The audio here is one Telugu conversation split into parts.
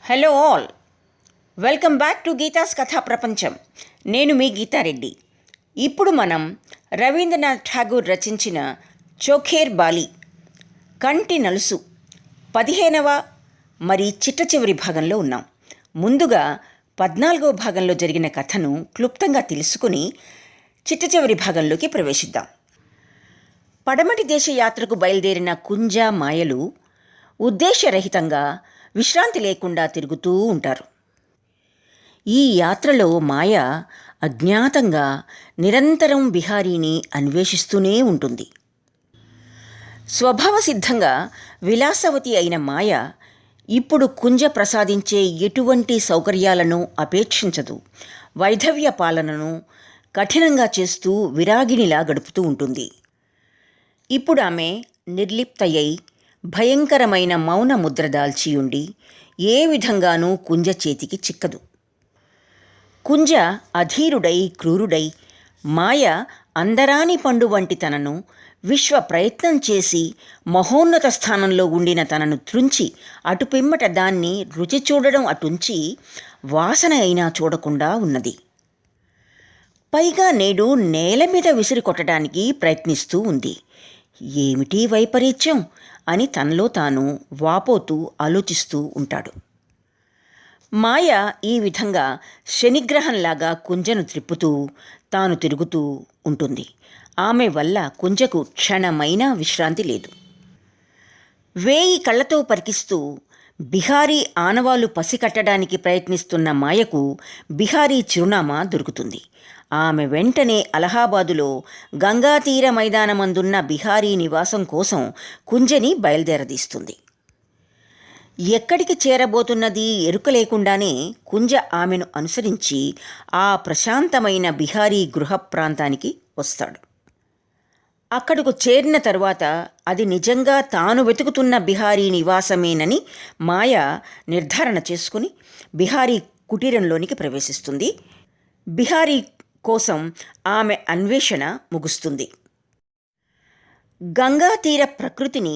Hello all, welcome back to Geetha's Katha Prapancham. నేను మీ గీతారెడ్డి. ఇప్పుడు మనం రవీంద్రనాథ్ ఠాగూర్ రచించిన చోఖేర్ బాలి కంటి నలుసు 15వ మరి చిట్ట చివరి భాగంలో ఉన్నాం. ముందుగా 14వ భాగంలో జరిగిన కథను క్లుప్తంగా తెలుసుకుని చిట్ట చివరి భాగంలోకి ప్రవేశిద్దాం. పడమటి దేశ యాత్రకు బయలుదేరిన కుంజ మాయలు ఉద్దేశరహితంగా విశ్రాంతి లేకుండా తిరుగుతూ ఉంటారు. ఈ యాత్రలో మాయ అజ్ఞాతంగా నిరంతరం బిహారీని అన్వేషిస్తూనే ఉంటుంది. స్వభావసిద్ధంగా విలాసవతి అయిన మాయ ఇప్పుడు కుంజ ప్రసాదించే ఎటువంటి సౌకర్యాలను అపేక్షించదు. వైధవ్య పాలనను కఠినంగా చేస్తూ విరాగిణిలా గడుపుతూ ఉంటుంది. ఇప్పుడు ఆమె నిర్లిప్తయ్యై భయంకరమైన మౌన ముద్ర దాల్చియుండి ఏ విధంగానూ కుంజ చేతికి చిక్కదు. కుంజ అధీరుడై క్రూరుడై మాయ అందరాని పండు వంటి తనను విశ్వ ప్రయత్నం చేసి మహోన్నత స్థానంలో ఉండిన తనను త్రుంచి అటుపిమ్మట దాన్ని రుచి చూడడం అటుంచి వాసన అయినా చూడకుండా ఉన్నది. పైగా నేడు నేల మీద విసిరి కొట్టడానికి ప్రయత్నిస్తూ ఉంది. ఏమిటి వైపరీత్యం అని తనలో తాను వాపోతూ ఆలోచిస్తూ ఉంటాడు. మాయ ఈ విధంగా శనిగ్రహంలాగా కుంజను త్రిప్పుతూ తాను తిరుగుతూ ఉంటుంది. ఆమె వల్ల కుంజకు క్షణమైనా విశ్రాంతి లేదు. 1000 కళ్ళతో పరికిస్తూ బిహారీ ఆనవాలు పసికట్టడానికి ప్రయత్నిస్తున్న మాయకు బిహారీ చిరునామా దొరుకుతుంది. ఆమె వెంటనే అలహాబాదులో గంగాతీర మైదానమందున్న బిహారీ నివాసం కోసం కుంజని బయలుదేరదీస్తుంది. ఎక్కడికి చేరబోతున్నది ఎరుక లేకుండానే కుంజ ఆమెను అనుసరించి ఆ ప్రశాంతమైన బిహారీ గృహ ప్రాంతానికి వస్తాడు. అక్కడకు చేరిన తరువాత అది నిజంగా తాను వెతుకుతున్న బిహారీ నివాసమేనని మాయ నిర్ధారణ చేసుకుని బిహారీ కుటీరంలోనికి ప్రవేశిస్తుంది. బిహారీ కోసం ఆమె అన్వేషణ ముగుస్తుంది. గంగా తీర ప్రకృతిని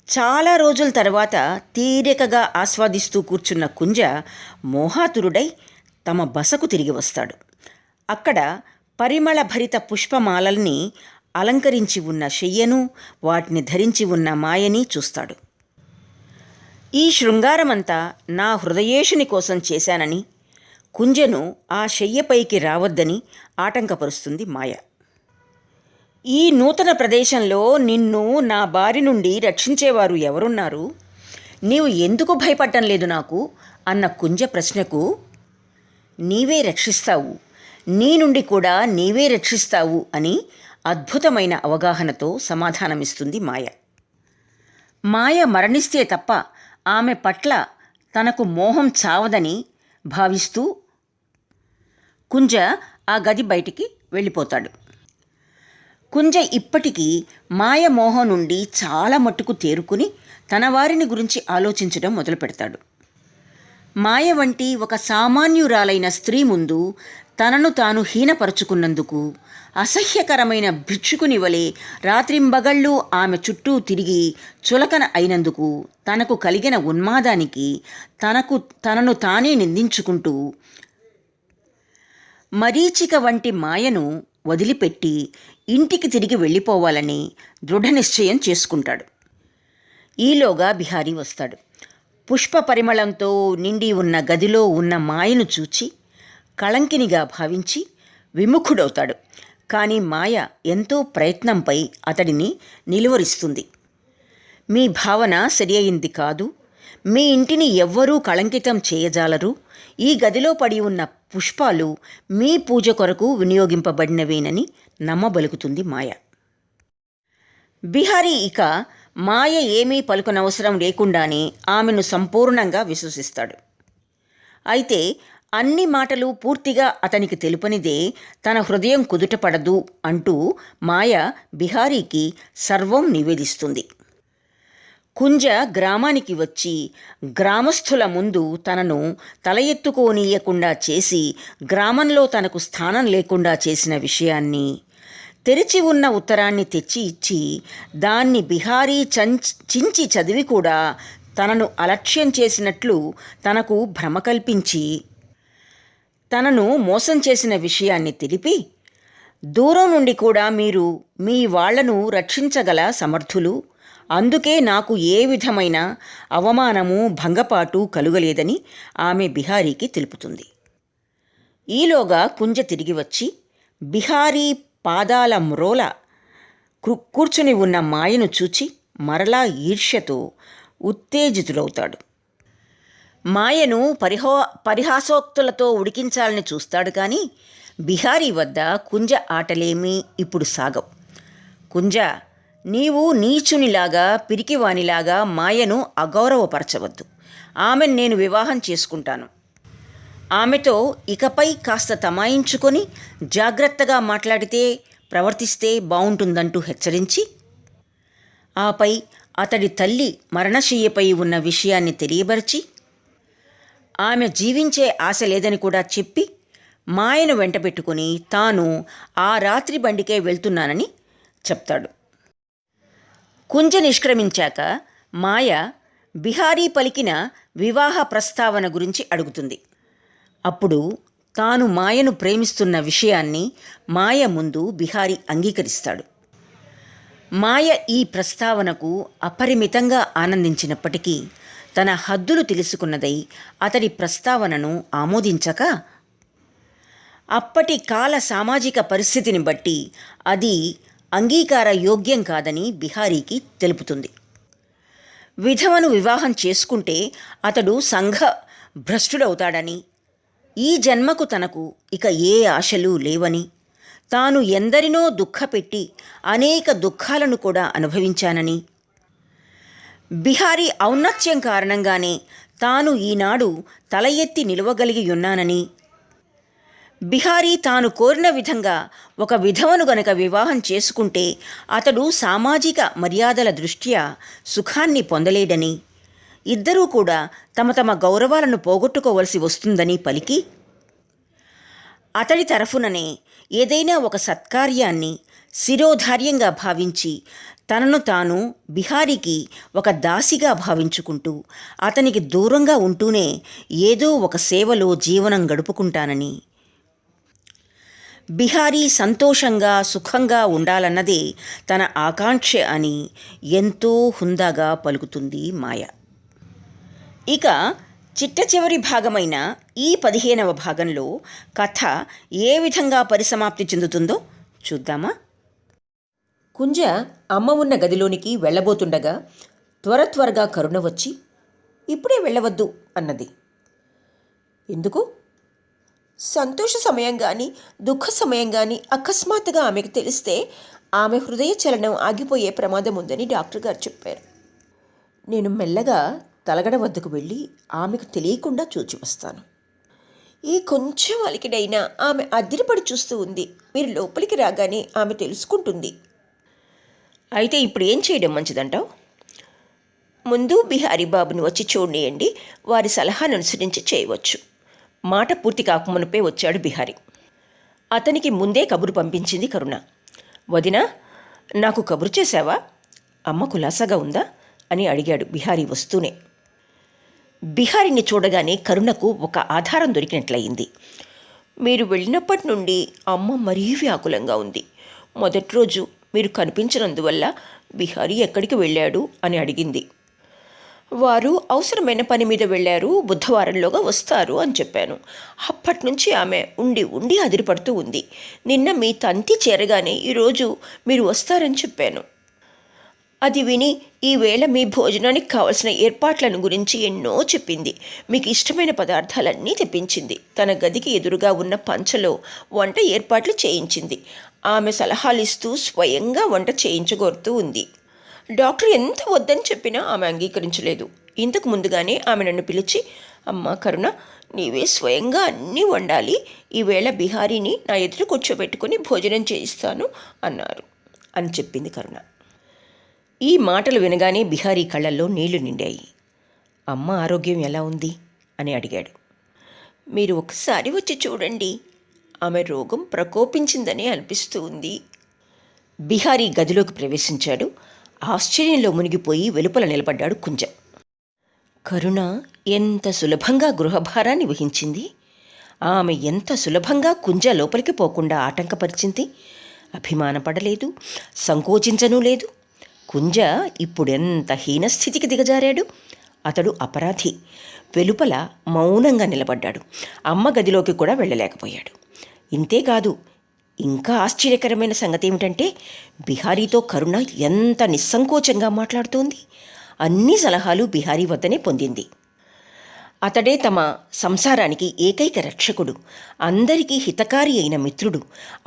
చాలా రోజుల తర్వాత తీరికగా ఆస్వాదిస్తూ కూర్చున్న కుంజ మోహాతురుడై తమ బసకు తిరిగి వస్తాడు. అక్కడ పరిమళ భరిత పుష్పమాలల్ని అలంకరించి ఉన్న శయ్యను, వాటిని ధరించి ఉన్న మాయని చూస్తాడు. ఈ శృంగారమంతా నా హృదయేషుని కోసం చేశానని, కుంజను ఆ శయ్యపైకి రావద్దని ఆటంకపరుస్తుంది మాయ. ఈ నూతన ప్రదేశంలో నిన్ను నా బారి నుండి రక్షించేవారు ఎవరున్నారు? నీవు ఎందుకు భయపడటం లేదు నాకు అన్న కుంజ ప్రశ్నకు, నీవే రక్షిస్తావు, నీ నుండి కూడా నీవే రక్షిస్తావు అని అద్భుతమైన అవగాహనతో సమాధానమిస్తుంది మాయ. మాయ మరణిస్తే తప్ప ఆమె పట్ల తనకు మోహం చావదని భావిస్తూ కుంజ ఆ గది బయటికి వెళ్ళిపోతాడు. కుంజ ఇప్పటికీ మాయ మోహం నుండి చాలా మట్టుకు తేరుకుని తన వారిని గురించి ఆలోచించడం మొదలు పెడతాడు. మాయ వంటి ఒక సామాన్యురాలైన స్త్రీ ముందు తనను తాను హీనపరుచుకున్నందుకు, అసహ్యకరమైన భిక్షుకుని వలె రాత్రింబగళ్ళు ఆమె చుట్టూ తిరిగి చులకన అయినందుకు తనకు కలిగిన ఉన్మాదానికి తనను తానే నిందించుకుంటూ మరీచిక వంటి మాయను వదిలిపెట్టి ఇంటికి తిరిగి వెళ్ళిపోవాలని దృఢ నిశ్చయం చేసుకుంటాడు. ఈలోగా బిహారీ వస్తాడు. పుష్ప పరిమళంతో నిండి ఉన్న గదిలో ఉన్న మాయను చూచి కళంకినిగా భావించి విముఖుడవుతాడు. కానీ మాయ ఎంతో ప్రయత్నంపై అతడిని నిలువరిస్తుంది. మీ భావన సరి అయింది కాదు, మీ ఇంటిని ఎవ్వరూ కళంకితం చేయజాలరు, ఈ గదిలో పడి ఉన్న పుష్పాలు మీ పూజ కొరకు వినియోగింపబడినవేనని నమ్మబలుకుతుంది మాయ. బిహారీ ఇక మాయ ఏమీ పలుకనవసరం లేకుండానే ఆమెను సంపూర్ణంగా విశ్వసిస్తాడు. అయితే అన్ని మాటలు పూర్తిగా అతనికి తెలుపనిదే తన హృదయం కుదుటపడదు అంటూ మాయ బిహారీకి సర్వం నివేదిస్తుంది. కుంజ గ్రామానికి వచ్చి గ్రామస్థుల ముందు తనను తల ఎత్తుకోనీయకుండా చేసి గ్రామంలో తనకు స్థానం లేకుండా చేసిన విషయాన్ని, తెరిచి ఉన్న ఉత్తరాన్ని తెచ్చి ఇచ్చి దాన్ని బిహారీ చించి చదివి కూడా తనను అలక్ష్యం చేసినట్లు తనకు భ్రమ కల్పించి తనను మోసం చేసిన విషయాన్ని తెలిపి, దూరం నుండి కూడా మీరు మీ వాళ్లను రక్షించగల సమర్థులు, అందుకే నాకు ఏ విధమైన అవమానము భంగపాటు కలుగలేదని ఆమె బిహారీకి తెలుపుతుంది. ఈలోగా కుంజ తిరిగి వచ్చి బిహారీ పాదాల మ్రోల కూర్చుని ఉన్న మాయను చూచి మరలా ఈర్ష్యతో ఉత్తేజితుడవుతాడు. మాయను పరిహాసోక్తులతో ఉడికించాలని చూస్తాడు కానీ బిహారీ వద్ద కుంజ ఆటలేమీ ఇప్పుడు సాగవు. కుంజ, నీవు నీచునిలాగా పిరికివానిలాగా మాయను అగౌరవపరచవద్దు. ఆమెను నేను వివాహం చేసుకుంటాను. ఆమెతో ఇకపై కాస్త తమాయించుకొని జాగ్రత్తగా ప్రవర్తిస్తే బావుంటుందంటూ హెచ్చరించి, ఆపై అతడి తల్లి మరణశయ్యపై ఉన్న విషయాన్ని తెలియబరిచి, ఆమె జీవించే ఆశ లేదని కూడా చెప్పి మాయను వెంటబెట్టుకుని తాను ఆ రాత్రి బండికే వెళ్తున్నానని చెప్తాడు. కుంజ నిష్క్రమించాక మాయ బిహారీ పలికిన వివాహ ప్రస్తావన గురించి అడుగుతుంది. అప్పుడు తాను మాయను ప్రేమిస్తున్న విషయాన్ని మాయ ముందు బిహారీ అంగీకరిస్తాడు. మాయ ఈ ప్రస్తావనకు అపరిమితంగా ఆనందించినప్పటికీ తన హద్దులు తెలుసుకున్నదై అతడి ప్రస్తావనను ఆమోదించక, అప్పటి కాల సామాజిక పరిస్థితిని బట్టి అది అంగీకార యోగ్యం కాదని బిహారీకి తెలుపుతుంది. విధవను వివాహం చేసుకుంటే అతడు సంఘ భ్రష్టుడవుతాడని, ఈ జన్మకు తనకు ఇక ఏ ఆశలు లేవని, తాను ఎందరినో దుఃఖపెట్టి అనేక దుఃఖాలను కూడా అనుభవించానని, బిహారీ ఔన్నత్యం కారణంగానే తాను ఈనాడు తల ఎత్తి నిలవగలిగి ఉన్నానని, బిహారీ తాను కోరిన విధంగా ఒక విధవను గనక వివాహం చేసుకుంటే అతడు సామాజిక మర్యాదల దృష్ట్యా సుఖాన్ని పొందలేడని, ఇద్దరూ కూడా తమ తమ గౌరవాలను పోగొట్టుకోవలసి వస్తుందని పలికి, అతడి తరఫుననే ఏదైనా ఒక సత్కార్యాన్ని శిరోధార్యంగా భావించి తనను తాను బిహారీకి ఒక దాసిగా భావించుకుంటూ అతనికి దూరంగా ఉంటూనే ఏదో ఒక సేవలో జీవనం గడుపుకుంటానని, బిహారీ సంతోషంగా సుఖంగా ఉండాలన్నదే తన ఆకాంక్ష అని ఎంతో హుందాగా పలుకుతుంది మాయ. ఇక చిట్ట చివరి భాగమైన ఈ 15వ భాగంలో కథ ఏ విధంగా పరిసమాప్తి చెందుతుందో చూద్దామా? కుంజ అమ్మ ఉన్న గదిలోనికి వెళ్ళబోతుండగా త్వరగా కరుణ వచ్చి, ఇప్పుడే వెళ్ళవద్దు అన్నది. ఎందుకు? సంతోష సమయం కానీ దుఃఖ సమయం కానీ అకస్మాత్తుగా ఆమెకు తెలిస్తే ఆమె హృదయ చలనం ఆగిపోయే ప్రమాదం ఉందని డాక్టర్ గారు చెప్పారు. నేను మెల్లగా తలగడ వద్దకు వెళ్ళి ఆమెకు తెలియకుండా చూచి వస్తాను. ఈ కొంచెం అలికిడైనా ఆమె అద్దిరిపడి చూస్తూ ఉంది. మీరు లోపలికి రాగానే ఆమె తెలుసుకుంటుంది. అయితే ఇప్పుడు ఏం చేయడం మంచిదంటావు? ముందు బిహారీ బాబుని వచ్చి చూడనియండి, వారి సలహాను అనుసరించి చేయవచ్చు. మాట పూర్తి కాకమునుపే వచ్చాడు బిహారీ. అతనికి ముందే కబురు పంపించింది కరుణ. వదినా, నాకు కబురు చేశావా? అమ్మ కులాసాగా ఉందా అని అడిగాడు బిహారీ వస్తూనే. బిహారీని చూడగానే కరుణకు ఒక ఆధారం దొరికినట్లయింది. మీరు వెళ్ళినప్పటి నుండి అమ్మ మరీ వ్యాకులంగా ఉంది. మొదటి రోజు మీరు కనిపించినందువల్ల బిహారీ ఎక్కడికి వెళ్ళాడు అని అడిగింది. వారు అవసరమైన పని మీద వెళ్ళారు, బుధవారంలోగా వస్తారు అని చెప్పాను. అప్పటి నుంచి ఆమె ఉండి అదిరిపడుతూ ఉంది. నిన్న మీ తంతి చేరగానే ఈరోజు మీరు వస్తారని చెప్పాను. అది విని ఈవేళ మీ భోజనానికి కావలసిన ఏర్పాట్లను గురించి ఎన్నో చెప్పింది. మీకు ఇష్టమైన పదార్థాలన్నీ తెప్పించింది. తన గదికి ఎదురుగా ఉన్న పంచలో వంట ఏర్పాట్లు చేయించింది. ఆమె సలహాలు ఇస్తూ స్వయంగా వంట చేయించగోరుతూ ఉంది. డాక్టర్ ఎంత వద్దని చెప్పినా ఆమె అంగీకరించలేదు. ఇంతకు ముందుగానే ఆమె నన్ను పిలిచి, అమ్మా కరుణ, నీవే స్వయంగా అన్నీ వండాలి, ఈవేళ బిహారీని నా ఎదురు కూర్చోబెట్టుకుని భోజనం చేయిస్తాను అన్నారు అని చెప్పింది కరుణ. ఈ మాటలు వినగానే బిహారీ కళ్ళల్లో నీళ్లు నిండాయి. అమ్మ ఆరోగ్యం ఎలా ఉంది అని అడిగాడు. మీరు ఒకసారి వచ్చి చూడండి, ఆమె రోగం ప్రకోపించిందనే అనిపిస్తూ ఉంది. బిహారీ గదిలోకి ప్రవేశించాడు. ఆశ్చర్యంలో మునిగిపోయి వెలుపల నిలబడ్డాడు కుంజ. కరుణ ఎంత సులభంగా గృహభారాన్ని వహించింది. ఆమె ఎంత సులభంగా కుంజ లోపలికి పోకుండా ఆటంకపరిచింది. అభిమానపడలేదు, సంకోచించనూ లేదు. కుంజ ఇప్పుడెంత హీనస్థితికి దిగజారాడు. అతడు అపరాధి. వెలుపల మౌనంగా నిలబడ్డాడు. అమ్మ గదిలోకి కూడా వెళ్ళలేకపోయాడు. ఇంతేకాదు, ఇంకా ఆశ్చర్యకరమైన సంగతి ఏమిటంటే బిహారీతో కరుణ ఎంత నిస్సంకోచంగా మాట్లాడుతోంది. అన్ని సలహాలు బిహారీ వద్దనే పొందింది. అతడే తమ సంసారానికి ఏకైక రక్షకుడు, అందరికీ హితకారి అయిన మిత్రుడు.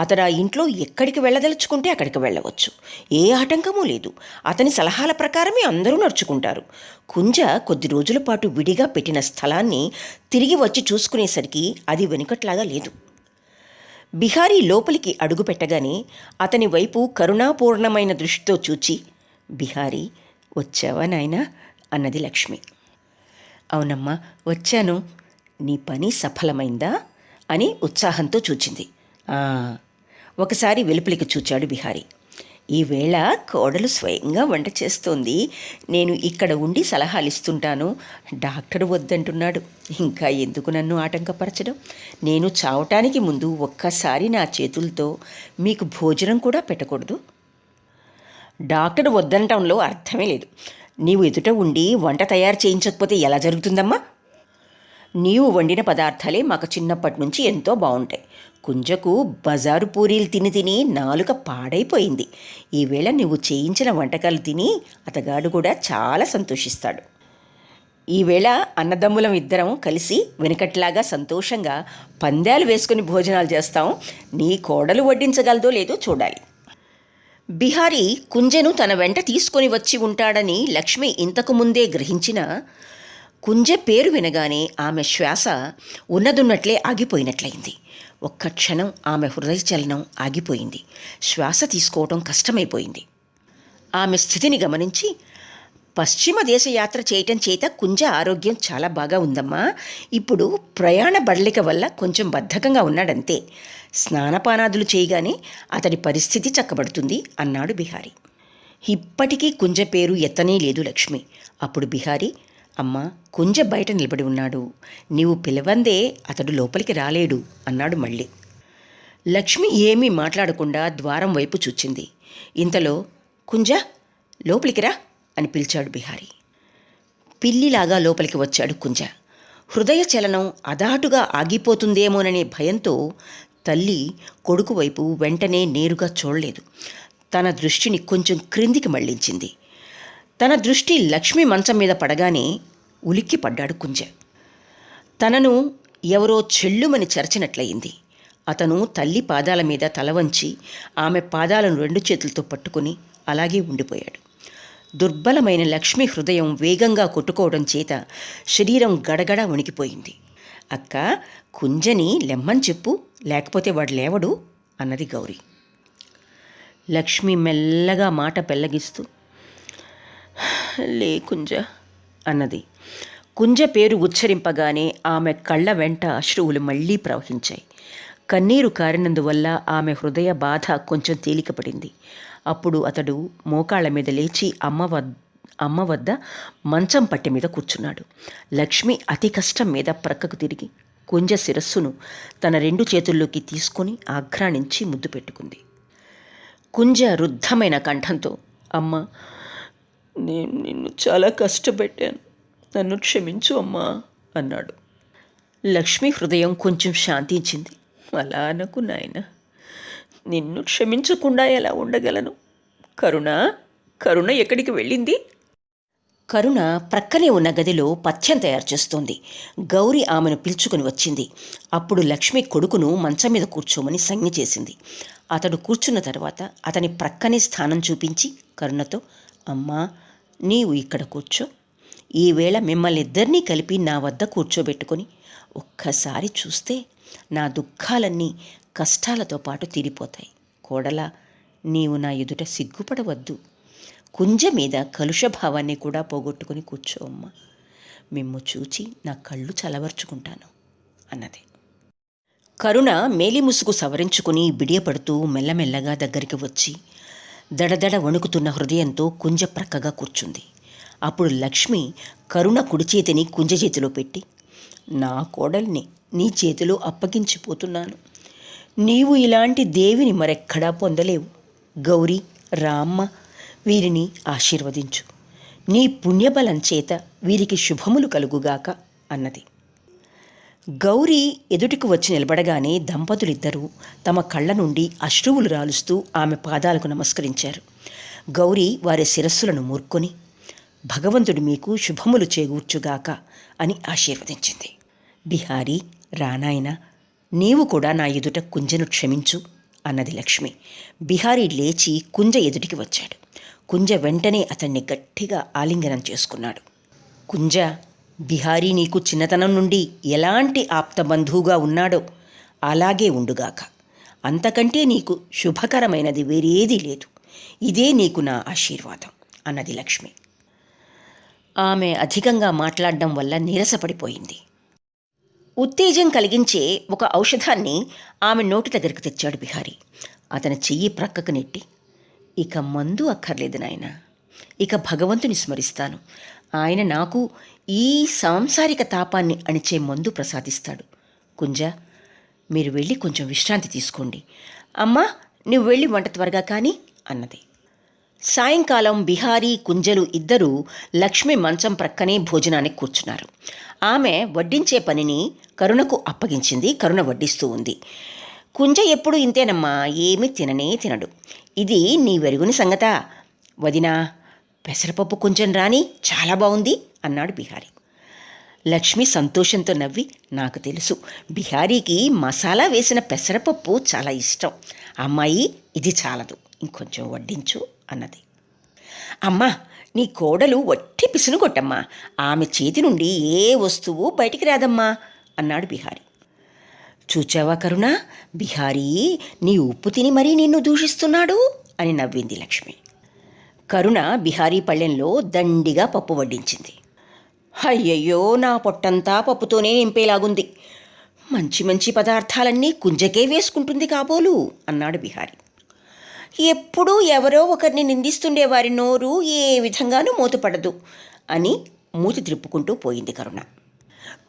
అతడు ఆ ఇంట్లో ఎక్కడికి వెళ్ళదలుచుకుంటే అక్కడికి వెళ్ళవచ్చు. ఏ ఆటంకమూ లేదు. అతని సలహాల ప్రకారమే అందరూ నడుచుకుంటారు. కుంజ కొద్ది రోజుల పాటు విడిగా పెట్టిన స్థలాన్ని తిరిగి వచ్చి చూసుకునేసరికి అది వెనుకట్లాగా లేదు. బిహారీ లోపలికి అడుగుపెట్టగానే అతని వైపు కరుణాపూర్ణమైన దృష్టితో చూచి, బిహారీ, వచ్చావా నాయనా అన్నది లక్ష్మి. అవునమ్మా, వచ్చాను. నీ పని సఫలమైందా అని ఉత్సాహంతో చూచింది. ఒకసారి వెలుపలికి చూచాడు బిహారీ. ఈవేళ కోడలు స్వయంగా వంట చేస్తోంది. నేను ఇక్కడ ఉండి సలహాలు ఇస్తుంటాను. డాక్టర్ వద్దంటున్నాడు. ఇంకా ఎందుకు నన్ను ఆటంకపరచడం? నేను చావటానికి ముందు ఒక్కసారి నా చేతులతో మీకు భోజనం కూడా పెట్టకూడదు? డాక్టర్ వద్దనటంలో అర్థమే లేదు. నీవు ఎదుట ఉండి వంట తయారు చేయించకపోతే ఎలా జరుగుతుందమ్మా? నీవు వండిన పదార్థాలే మాకు చిన్నప్పటి నుంచి ఎంతో బాగుంటాయి. కుంజకు బజారు పూరీలు తిని తిని నాలుక పాడైపోయింది. ఈవేళ నువ్వు చేయించిన వంటకాలు తిని అతగాడు కూడా చాలా సంతోషిస్తాడు. ఈవేళ అన్నదమ్ములం ఇద్దరం కలిసి వెనుకట్లాగా సంతోషంగా పందాలు వేసుకుని భోజనాలు చేస్తాం. నీ కోడలు వడ్డించగలదో లేదో చూడాలి. బిహారీ కుంజను తన వెంట తీసుకొని వచ్చి ఉంటాడని లక్ష్మి ఇంతకు ముందే గ్రహించిన కుంజ పేరు వినగానే ఆమె శ్వాస ఉన్నదున్నట్లే ఆగిపోయినట్లయింది. ఒక్క క్షణం ఆమె హృదయ చలనం ఆగిపోయింది. శ్వాస తీసుకోవటం కష్టమైపోయింది. ఆమె స్థితిని గమనించి, పశ్చిమ దేశ యాత్ర చేయటం చేత కుంజ ఆరోగ్యం చాలా బాగా ఉందమ్మా. ఇప్పుడు ప్రయాణ బడలిక వల్ల కొంచెం బద్ధకంగా ఉన్నాడంతే. స్నానపానాదులు చేయగానే అతడి పరిస్థితి చక్కబడుతుంది అన్నాడు బిహారీ. ఇప్పటికీ కుంజ పేరు ఎత్తనే లేదు లక్ష్మి. అప్పుడు బిహారీ, అమ్మా, కుంజ బయట నిలబడి ఉన్నాడు. నీవు పిలవందే అతడు లోపలికి రాలేడు అన్నాడు మళ్ళీ. లక్ష్మి ఏమీ మాట్లాడకుండా ద్వారం వైపు చూచింది. ఇంతలో, కుంజ, లోపలికి రా అని పిలిచాడు బిహారీ. పిల్లిలాగా లోపలికి వచ్చాడు కుంజ. హృదయ చలనం అదాటుగా ఆగిపోతుందేమోననే భయంతో తల్లి కొడుకు వైపు వెంటనే నేరుగా చూడలేదు. తన దృష్టిని కొంచెం క్రిందికి మళ్లించింది. తన దృష్టి లక్ష్మి మంచం మీద పడగానే ఉలిక్కి పడ్డాడు కుంజ. తనను ఎవరో చెల్లుమని చరచినట్లయింది. అతను తల్లి పాదాల మీద తల వంచి ఆమె పాదాలను రెండు చేతులతో పట్టుకుని అలాగే ఉండిపోయాడు. దుర్బలమైన లక్ష్మి హృదయం వేగంగా కొట్టుకోవడం చేత శరీరం గడగడ వణికిపోయింది. అక్క, కుంజని లెమ్మని చెప్పు, లేకపోతే వాడు లేవడు అన్నది గౌరీ. లక్ష్మి మెల్లగా మాట పెల్లగిస్తూ, లే కుంజ అన్నది. కుంజ పేరు ఉచ్చరింపగానే ఆమె కళ్ళ వెంట అశ్రువులు మళ్లీ ప్రవహించాయి. కన్నీరు కారినందువల్ల ఆమె హృదయ బాధ కొంచెం తేలికపడింది. అప్పుడు అతడు మోకాళ్ల మీద లేచి అమ్మ వద్ద మంచం పట్టె మీద కూర్చున్నాడు. లక్ష్మి అతి కష్టం మీద ప్రక్కకు తిరిగి కుంజ శిరస్సును తన రెండు చేతుల్లోకి తీసుకొని ఆఘ్రాణించి ముద్దు పెట్టుకుంది. కుంజ రుద్ధమైన కంఠంతో, అమ్మ, నేను నిన్ను చాలా కష్టపెట్టాను, నన్ను క్షమించు అమ్మా అన్నాడు. లక్ష్మి హృదయం కొంచెం శాంతించింది. అలా అనకు నాయన, నిన్ను క్షమించకుండా ఎలా ఉండగలను? కరుణ ఎక్కడికి వెళ్ళింది? కరుణ ప్రక్కనే ఉన్న గదిలో పథ్యం తయారు చేస్తోంది. గౌరీ ఆమెను పిలుచుకుని వచ్చింది. అప్పుడు లక్ష్మి కొడుకును మంచం మీద కూర్చోమని సంజ్ఞ చేసింది. అతడు కూర్చున్న తర్వాత అతని ప్రక్కనే స్థానం చూపించి కరుణతో, అమ్మా, నీవు ఇక్కడ కూర్చో. ఈవేళ మిమ్మల్ని ఇద్దరినీ కలిపి నా వద్ద కూర్చోబెట్టుకొని ఒక్కసారి చూస్తే నా దుఃఖాలన్నీ కష్టాలతో పాటు తీరిపోతాయి. కోడలా, నీవు నా ఎదుట సిగ్గుపడవద్దు. కుంజ మీద కలుషభావాన్ని కూడా పోగొట్టుకుని కూర్చో అమ్మ. మిమ్ము చూచి నా కళ్ళు చలవర్చుకుంటాను అన్నది. కరుణ మేలిముసుగు సవరించుకుని బిడియపడుతూ మెల్లమెల్లగా దగ్గరికి వచ్చి దడదడ వణుకుతున్న హృదయంతో కుంజ ప్రక్కగా కూర్చుంది. అప్పుడు లక్ష్మి కరుణ కుడి చేతిని కుంజ చేతిలో పెట్టి, నా కోడల్ని నీ చేతిలో అప్పగించిపోతున్నాను. నీవు ఇలాంటి దేవిని మరెక్కడా పొందలేవు. గౌరీ, రామ్మ, వీరిని ఆశీర్వదించు. నీ పుణ్యబలం చేత వీరికి శుభములు కలుగుగాక అన్నది. గౌరీ ఎదుటికి వచ్చి నిలబడగానే దంపతులిద్దరూ తమ కళ్ళ నుండి అశ్రువులు రాలుస్తూ ఆమె పాదాలకు నమస్కరించారు. గౌరీ వారి శిరస్సులను మూర్కొని, భగవంతుడు మీకు శుభములు చేకూర్చుగాక అని ఆశీర్వదించింది. బిహారీ, రానాయన, నీవు కూడా నా ఎదుట కుంజను క్షమించు అన్నది లక్ష్మి. బిహారీ లేచి కుంజ ఎదుటికి వచ్చాడు. కుంజ వెంటనే అతన్ని గట్టిగా ఆలింగనం చేసుకున్నాడు. కుంజ, బిహారీ నీకు చిన్నతనం నుండి ఎలాంటి ఆప్తబంధువుగా ఉన్నాడో అలాగే ఉండుగాక. అంతకంటే నీకు శుభకరమైనది వేరేదీ లేదు. ఇదే నీకు నా ఆశీర్వాదం అన్నది లక్ష్మి. ఆమె అధికంగా మాట్లాడడం వల్ల నీరసపడిపోయింది. ఉత్తేజం కలిగించే ఒక ఔషధాన్ని ఆమె నోటి దగ్గరికి తెచ్చాడు బిహారీ. అతని చెయ్యి ప్రక్కకు నెట్టి, ఇక మందు అక్కర్లేదు నాయన, ఇక భగవంతుని స్మరిస్తాను. ఆయన నాకు ఈ సాంసారిక తాపాన్ని అణిచే మందు ప్రసాదిస్తాడు. కుంజ, మీరు వెళ్ళి కొంచెం విశ్రాంతి తీసుకోండి. అమ్మా, నువ్వు వెళ్ళి వంట త్వరగా కానీ అన్నది. సాయంకాలం బిహారీ, కుంజలు ఇద్దరూ లక్ష్మి మంచం ప్రక్కనే భోజనానికి కూర్చున్నారు. ఆమె వడ్డించే పనిని కరుణకు అప్పగించింది. కరుణ వడ్డిస్తూ ఉంది. కుంజ ఎప్పుడు ఇంతేనమ్మా, ఏమీ తిననే తినడు. ఇది నీ వెరుగుని సంగతా? వదినా, పెసరపప్పు కొంచెం రాని, చాలా బాగుంది అన్నాడు బిహారీ. లక్ష్మి సంతోషంతో నవ్వి, నాకు తెలుసు, బిహారీకి మసాలా వేసిన పెసరపప్పు చాలా ఇష్టం. అమ్మాయి, ఇది చాలదు, ఇంకొంచెం వడ్డించు అన్నది. అమ్మా, నీ కోడలు వట్టి పిసును కొట్టమ్మా, ఆమె చేతి నుండి ఏ వస్తువు బయటికి రాదమ్మా అన్నాడు బిహారీ. చూచావా కరుణ, బిహారీ నీ ఉప్పు తిని మరీ నిన్ను దూషిస్తున్నాడు అని నవ్వింది లక్ష్మి. కరుణ బిహారీ పళ్ళెంలో దండిగా పప్పు వడ్డించింది. అయ్యయ్యో, నా పొట్టంతా పప్పుతోనే నింపేలాగుంది. మంచి మంచి పదార్థాలన్నీ కుంజకే వేసుకుంటుంది కాబోలు అన్నాడు బిహారీ. ఎప్పుడూ ఎవరో ఒకరిని నిందిస్తుండే వారి నోరు ఏ విధంగానూ మూతపడదు అని మూతి త్రిప్పుకుంటూ పోయింది కరుణ.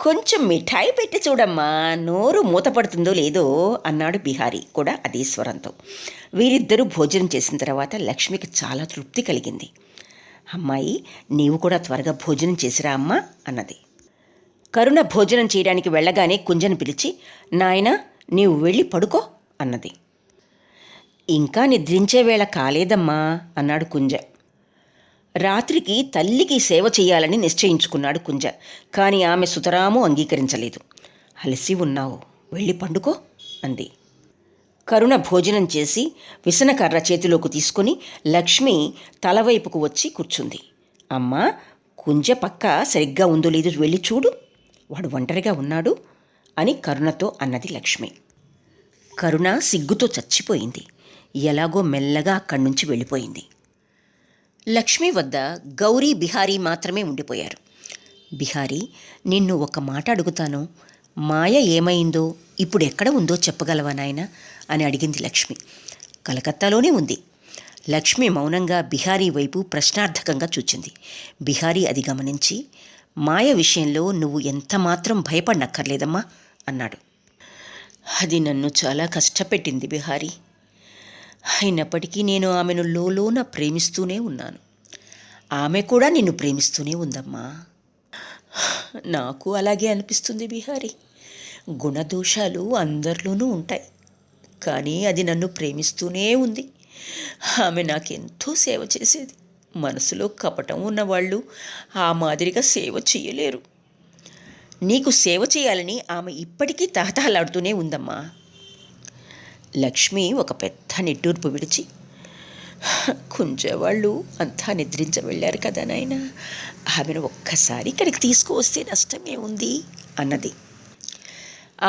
కొంచెం మిఠాయి పెట్టి చూడమ్మా, నోరు మూతపడుతుందో లేదో అన్నాడు బిహారీ కూడా అదే స్వరంతో. వీరిద్దరూ భోజనం చేసిన తర్వాత లక్ష్మికి చాలా తృప్తి కలిగింది. అమ్మాయి, నీవు కూడా త్వరగా భోజనం చేసిరా అమ్మా అన్నది. కరుణ భోజనం చేయడానికి వెళ్ళగానే కుంజను పిలిచి, నాయనా, నీవు వెళ్ళి పడుకో అన్నది. ఇంకా నిద్రించే వేళ కాలేదమ్మా అన్నాడు కుంజ. రాత్రికి తల్లికి సేవ చేయాలని నిశ్చయించుకున్నాడు కుంజ. కానీ ఆమె సుతరాము అంగీకరించలేదు. అలసి ఉన్నావు, వెళ్ళి పండుకో అంది. కరుణ భోజనం చేసి విసనకర్ర చేతిలోకి తీసుకుని లక్ష్మి తలవైపుకు వచ్చి కూర్చుంది. అమ్మా, కుంజ పక్క సరిగ్గా ఉందో లేదో వెళ్ళి చూడు, వాడు ఒంటరిగా ఉన్నాడు అని కరుణతో అన్నది లక్ష్మి. కరుణ సిగ్గుతో చచ్చిపోయింది. ఎలాగో మెల్లగా అక్కడి నుంచి వెళ్ళిపోయింది. లక్ష్మి వద్ద గౌరీ, బిహారీ మాత్రమే ఉండిపోయారు. బిహారీ, నిన్ను ఒక మాట అడుగుతాను, మాయ ఏమైందో, ఇప్పుడు ఎక్కడ ఉందో చెప్పగలవా నాయన అని అడిగింది లక్ష్మి. కలకత్తాలోనే ఉంది. లక్ష్మి మౌనంగా బిహారీ వైపు ప్రశ్నార్థకంగా చూచింది. బిహారీ అది గమనించి, మాయ విషయంలో నువ్వు ఎంతమాత్రం భయపడనక్కర్లేదమ్మా అన్నాడు. అది నన్ను చాలా కష్టపెట్టింది బిహారీ. అయినప్పటికీ నేను ఆమెను లోలోన ప్రేమిస్తూనే ఉన్నాను. ఆమె కూడా నిన్ను ప్రేమిస్తూనే ఉందమ్మా. నాకు అలాగే అనిపిస్తుంది బిహారీ. గుణదోషాలు అందరిలోనూ ఉంటాయి, కానీ అది నన్ను ప్రేమిస్తూనే ఉంది. ఆమె నాకెంతో సేవ చేసేది. మనసులో కపటం ఉన్నవాళ్ళు ఆ మాదిరిగా సేవ చేయలేరు. నీకు సేవ చేయాలని ఆమె ఇప్పటికీ తహతహలాడుతూనే ఉందమ్మా. లక్ష్మి ఒక పెద్ద నిట్టూర్పు విడిచి, కుంజవాళ్ళు అంతా నిద్రించ వెళ్ళారు కదా నాయన, ఆమెను ఒక్కసారి ఇక్కడికి తీసుకువస్తే నష్టమే ఉంది అన్నది.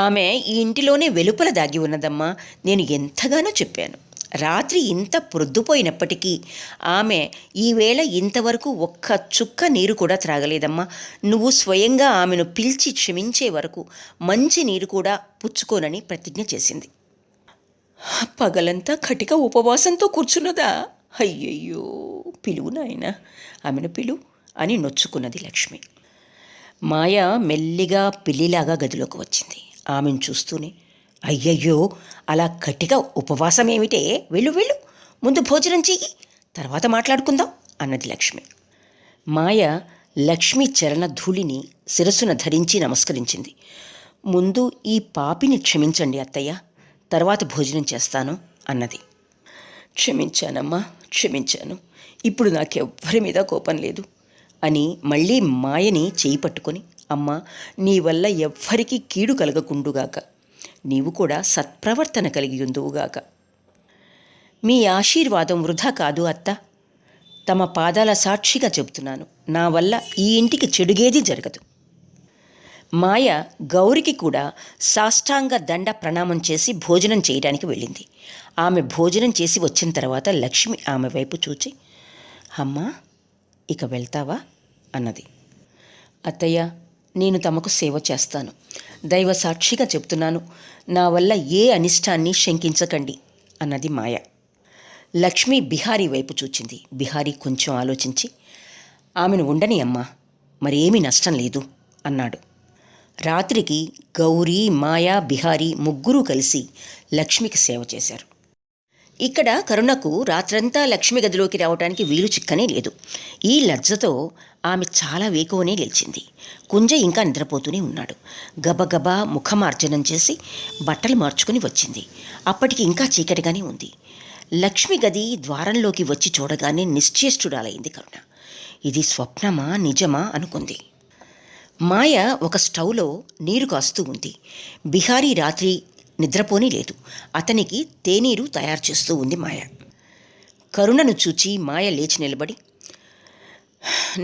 ఆమె ఈ ఇంటిలోనే వెలుపల దాగి ఉన్నదమ్మా. నేను ఎంతగానో చెప్పాను. రాత్రి ఇంత ప్రొద్దుపోయినప్పటికీ ఆమె ఈవేళ ఇంతవరకు ఒక్క చుక్క నీరు కూడా త్రాగలేదమ్మా. నువ్వు స్వయంగా ఆమెను పిలిచి క్షమించే వరకు మంచి నీరు కూడా పుచ్చుకోనని ప్రతిజ్ఞ చేసింది. పగలంతా కటిక ఉపవాసంతో కూర్చున్నదా? అయ్యయ్యో, పిలువు నాయన, ఆమెను పిలువు అని నొచ్చుకున్నది లక్ష్మి. మాయ మెల్లిగా పిల్లిలాగా గదిలోకి వచ్చింది. ఆమెను చూస్తూనే, అయ్యయ్యో, అలా గట్టిగా ఉపవాసమేమిటే, వెళ్ళు వెళ్ళు, ముందు భోజనం చెయ్యి, తర్వాత మాట్లాడుకుందాం అన్నది లక్ష్మి. మాయ లక్ష్మి చరణ ధూళిని శిరస్సున ధరించి నమస్కరించింది. ముందు ఈ పాపిని క్షమించండి అత్తయ్య, తర్వాత భోజనం చేస్తాను అన్నది. క్షమించానమ్మా, క్షమించాను, ఇప్పుడు నాకెవ్వరి మీద కోపం లేదు అని మళ్ళీ మాయని చేయి పట్టుకొని, అమ్మా, నీ వల్ల ఎవ్వరికీ కీడు కలగకుండుగాక, నీవు కూడా సత్ప్రవర్తన కలిగి ఉందువుగాక. మీ ఆశీర్వాదం వృధా కాదు అత్త, తమ పాదాల సాక్షిగా చెబుతున్నాను, నా వల్ల ఈ ఇంటికి చెడుగేదీ జరగదు. మాయ గౌరికి కూడా సాష్టాంగ దండ ప్రణామం చేసి భోజనం చేయడానికి వెళ్ళింది. ఆమె భోజనం చేసి వచ్చిన తర్వాత లక్ష్మి ఆమె వైపు చూచి, అమ్మా, ఇక వెళ్తావా అన్నది. అత్తయ్య, నేను తమకు సేవ చేస్తాను, దైవ సాక్షిగా చెప్తున్నాను, నా వల్ల ఏ అనిష్టాన్ని శంకించకండి అన్నది మాయ. లక్ష్మి బిహారీ వైపు చూచింది. బిహారీ కొంచెం ఆలోచించి, ఆమెను ఉండని అమ్మా, మరేమీ నష్టం లేదు అన్నాడు. రాత్రికి గౌరీ, మాయా, బిహారీ ముగ్గురూ కలిసి లక్ష్మికి సేవ చేశారు. ఇక్కడ కరుణకు రాత్రంతా లక్ష్మి గదిలోకి రావడానికి వీలు చిక్కనే లేదు. ఈ లజ్జతో ఆమె చాలా వేకువనే లేచింది. కుంజ ఇంకా నిద్రపోతూనే ఉన్నాడు. గబగబా ముఖమార్జనం చేసి బట్టలు మార్చుకుని వచ్చింది. అప్పటికి ఇంకా చీకటిగానే ఉంది. లక్ష్మి గది ద్వారంలోకి వచ్చి చూడగానే నిశ్చేష్టురాలైంది కరుణ. ఇది స్వప్నమా నిజమా అనుకుంది. మాయ ఒక స్టవ్లో నీరు కాస్తూ ఉంది. బిహారీ రాత్రి నిద్రపోనీ లేదు. అతనికి తేనీరు తయారు చేస్తూ ఉంది మాయ. కరుణను చూచి మాయ లేచి నిలబడి,